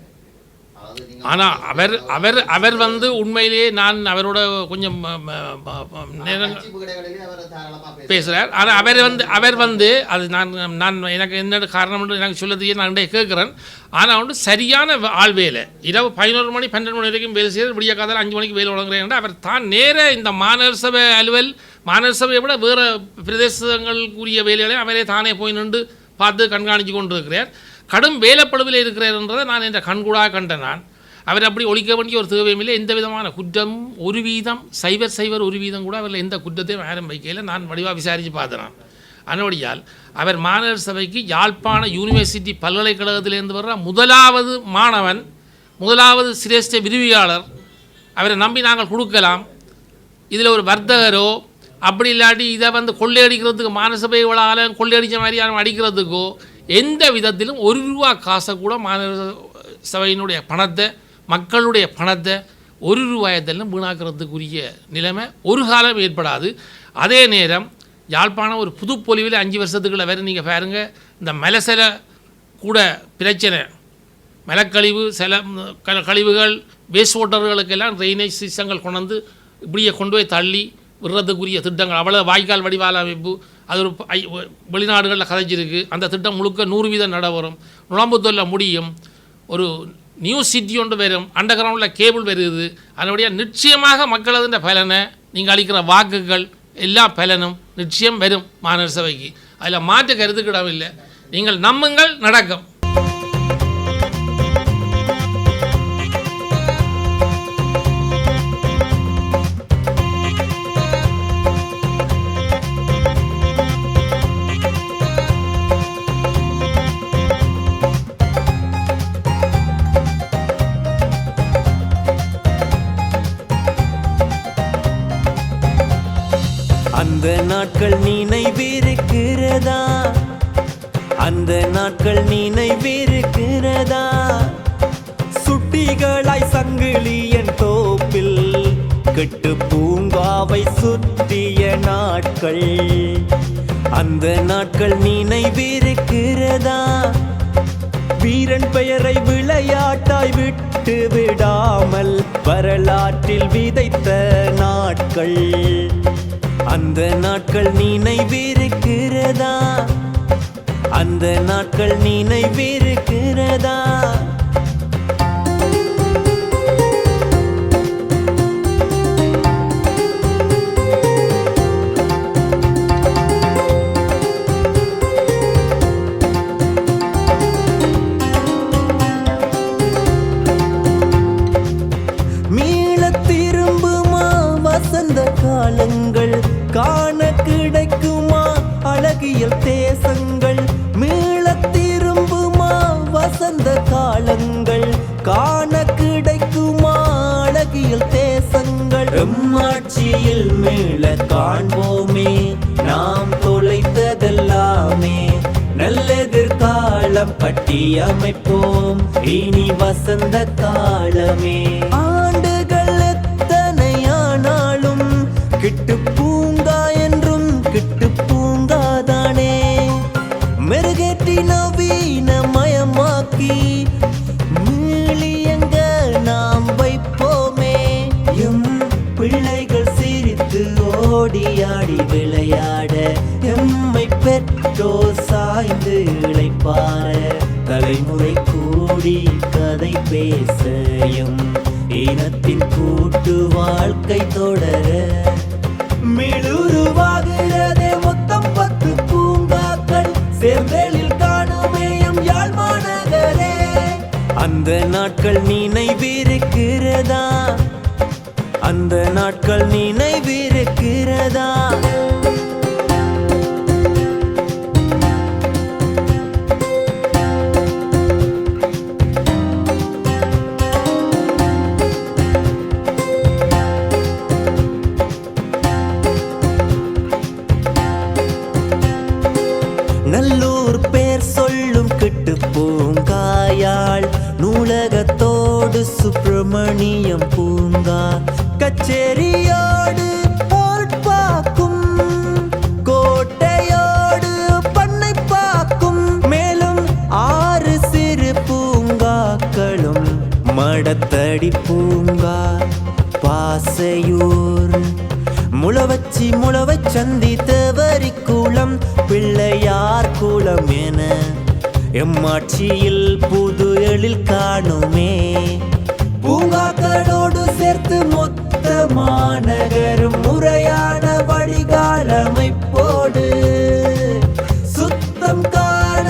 ஆனால் அவர் வந்து உண்மையிலேயே நான் அவரோட கொஞ்சம் நேரம் பேசுகிறார். ஆனால் அவர் வந்து அது நான் எனக்கு என்ன காரணம் எனக்கு சொல்லத்தையே நான் கேட்குறேன். ஆனால் வந்து சரியான ஆள் வேலை இரவு 11 மணி 12 மணி வரைக்கும் வேலை செய்ய விடிய காதால் 5 மணிக்கு வேலை வழங்குறேன். அவர் தான் நேர இந்த மாநகர சபை அலுவல் மாநகர சபையை விட வேறு பிரதேசங்களுக்குரிய வேலைகளையும் அவரே தானே போய் நின்று பார்த்து கண்காணித்து கொண்டு இருக்கிறார். கடும் வேலைப்பழுவில் இருக்கிறார் என்றதை நான் என்ற கண்கூடாக கண்டேன். நான் அவர் அப்படி ஒழிக்க வேண்டிய ஒரு தேவையும் இல்லை. எந்த விதமான குற்றம் 1% கூட அவரில் எந்த குற்றத்தையும் யாரும் வைக்கையில் நான் வடிவாக விசாரித்து பார்த்தேன். அதனுடையால் அவர் மாநகர சபைக்கு யாழ்ப்பாண யூனிவர்சிட்டி பல்கலைக்கழகத்திலேருந்து வர்ற முதலாவது சிரேஷ்ட விரிவியாளர். அவரை நம்பி நாங்கள் கொடுக்கலாம். இதில் ஒரு வர்த்தகரோ அப்படி இல்லாட்டி இதை வந்து கொள்ளையடிக்கிறதுக்கு மாநகர சபை ஆளும் கொள்ளையடித்த மாதிரி யாரும் அடிக்கிறதுக்கோ எந்த விதத்திலும் 1 ரூபா காசை கூட மாநகர சபையினுடைய பணத்தை மக்களுடைய பணத்தை 1 ரூபாயத்தெல்லாம் வீணாக்கிறதுக்குரிய நிலைமை ஒரு காலம் ஏற்படாது. அதே நேரம் யாழ்ப்பாணம் ஒரு புதுப்பொலிவில் 5 வருஷத்துக்குள்ள வேறு நீங்கள் பாருங்கள். இந்த மலசல கூட பிரச்சனை, மலக்கழிவு கழிவுகள் வேஸ்ட் வாட்டர்களுக்கெல்லாம் ட்ரைனேஜ் சிஸ்டங்கள் கொண்டு இப்படியே கொண்டு போய் தள்ளி விடுறதுக்குரிய திட்டங்கள் அவ்வளோ வாய்க்கால் வடிவால் அமைப்பு அது ஒரு வெளிநாடுகளில் கதைச்சிருக்கு. அந்த திட்டம் முழுக்க 100% நடைபெறும். நுழம்புத்தொல்ல முடியும். ஒரு நியூ சிட்டி ஒன்று வரும், அண்டர் கிரவுண்டில் கேபிள் வருது. அதனுடைய நிச்சயமாக மக்களது பலனை நீங்கள் அளிக்கிற வாக்குகள் எல்லா பலனும் நிச்சயம் வரும் மாநகர சபைக்கு. அதில் மாற்று கருத்துக்கிடவில்லை. நீங்கள் நம்புங்கள், நடக்கும். அந்த நாட்கள் நினைவிருக்கிறதா? அந்த நாட்கள் நினைவிருக்கிறதா? சுட்டிகளாய் சங்கிலியன் தோப்பில் கெட்டு பூங்காவை சுற்றிய நாட்கள். அந்த நாட்கள் நினைவிருக்கிறதா? வீரன் பெயரை விளையாட்டாய் விட்டு விடாமல் வரலாற்றில் விதைத்த நாட்கள், அந்த நாட்கள் நினைவிருக்கிறதா? அந்த நாட்கள் நினைவிருக்கிறதா? வசந்த காலங்கள் காண கிடைக்குமா? அழகியல் தேசங்கள் மீள திரும்புமா? வசந்த காலங்கள் காண கிடைக்குமா? அழகியல் தேசங்கள் எம்மாட்சியில் மீள காண்போமே, நாம் தொலைத்ததெல்லாமே. நல்லெதிர்காலம் கட்டி அமைப்போம், இனி வசந்த காலமே. ஆண்டுகள் எத்தனையானாலும் கிட்டு பூங்கா என்றும் கிட்டு பூங்காதானே. மெருகேற்றி நவீனமயமாக்கி மீளியங்க நாம் வைப்போமே. எம் பிள்ளைகள் சிரித்து ஓடியாடி விளையாட, எம்மை பெற்றோர் சாய்ந்து இளைப்பார, தலைமுறை கூடி கதை பேச, எம் இனத்தின் கூட்டு வாழ்க்கை தொடர. மிளுருவாகிறதே மொத்தம் 10 பூங்காக்கள், சேர்ந்தலில் காணுமே எம் யாழ் மாநகரே. அந்த நாட்கள் நினைவிருக்கிறதா? அந்த நாட்கள் நினைவிருக்கிறதா? நல்லூர் பேர் சொல்லும் கிட்டு பூங்காயாள், நூலகத்தோடு சுப்பிரமணியம் பூங்கா, கச்சேரியோடு பார்க்கும், கோட்டையோடு பண்ணை பார்க்கும். மேலும் 6 சிறு பூங்காக்களும், மடத்தடி பூங்கா, பாசையூர், முளவச்சி முளவை சந்தி, தேவரி குளம், பிள்ளையார் குளம் என எம்மாட்சியில் புது எழில் காணுமே. பூங்காக்களோடு சேர்த்து மொத்த மாநகரும் முறையான வடிகால் அமைப்போடு, சுத்தம் காண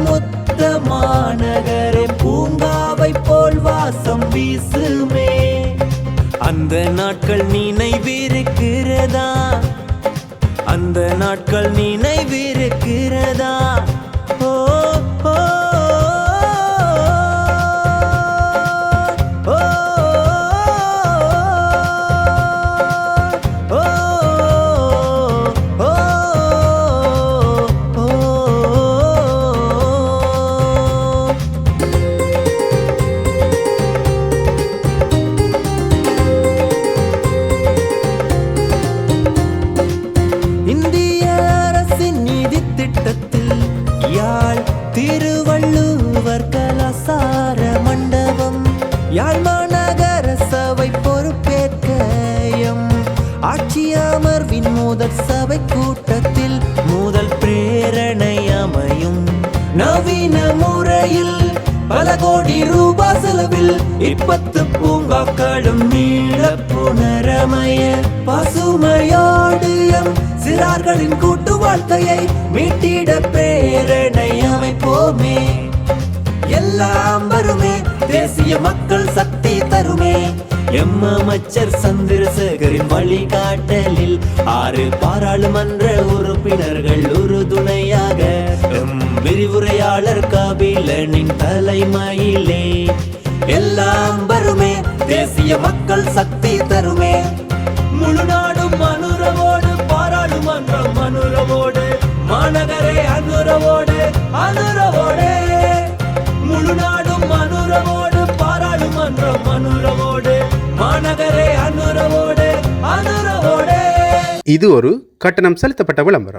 மொத்த மாநகரே பூங்காவை போல் வாசம் வீசுமே. அந்த நாட்கள் நினைவிருக்கிறதா? அந்த நாட்கள் நினைவிருக்கிறதா? ஓ ஓ ஓ இந்திய அரசின் நிதி திட்டத்தில் யாழ் திருவள்ளுவர் கலாசார மண்டபம், யாழ் மாநகர சபை பொறுப்பேற்க, எம் ஆட்சி அமர்வின் முதல் சபை கூட்டத்தில் முதல் பிரேரணை அமையும். நவீன முறையில் பல கோடி ரூபாய் செலவில் 20 பூங்காக்களும் மீள புனரமைய, பசுமையோடு எம் சிறார்களின் கூட்டு வாழ்க்கையை மீட்டிட பிரேரணை அமைப்போமே. எல்லாம் வருமே, தேசிய மக்கள் சக்தி தருமே. எம் அமைச்சர் சந்திரசேகரின் வழிகாட்டலில் 6 பாராளுமன்ற உறுப்பினர்கள் உறுதுணையாக, எம் விரிவுரையாளர் கபிலனின் தலைமையிலே எல்லாம் வருமே, தேசிய மக்கள் சக்தி தருமே. முழு நாடும் அனுரவோடு, பாராளுமன்றம் அனுரவோடு, மாநகரே அனுரவோடு அனுரவோடு. முழு நாடும் அனுரவோடு, பாராளுமன்றம் அனுரவோடு, மாநகரே அனுரவோடு அனுரவோடு. இது ஒரு கட்டணம் செலுத்தப்பட்ட விளம்பரம்.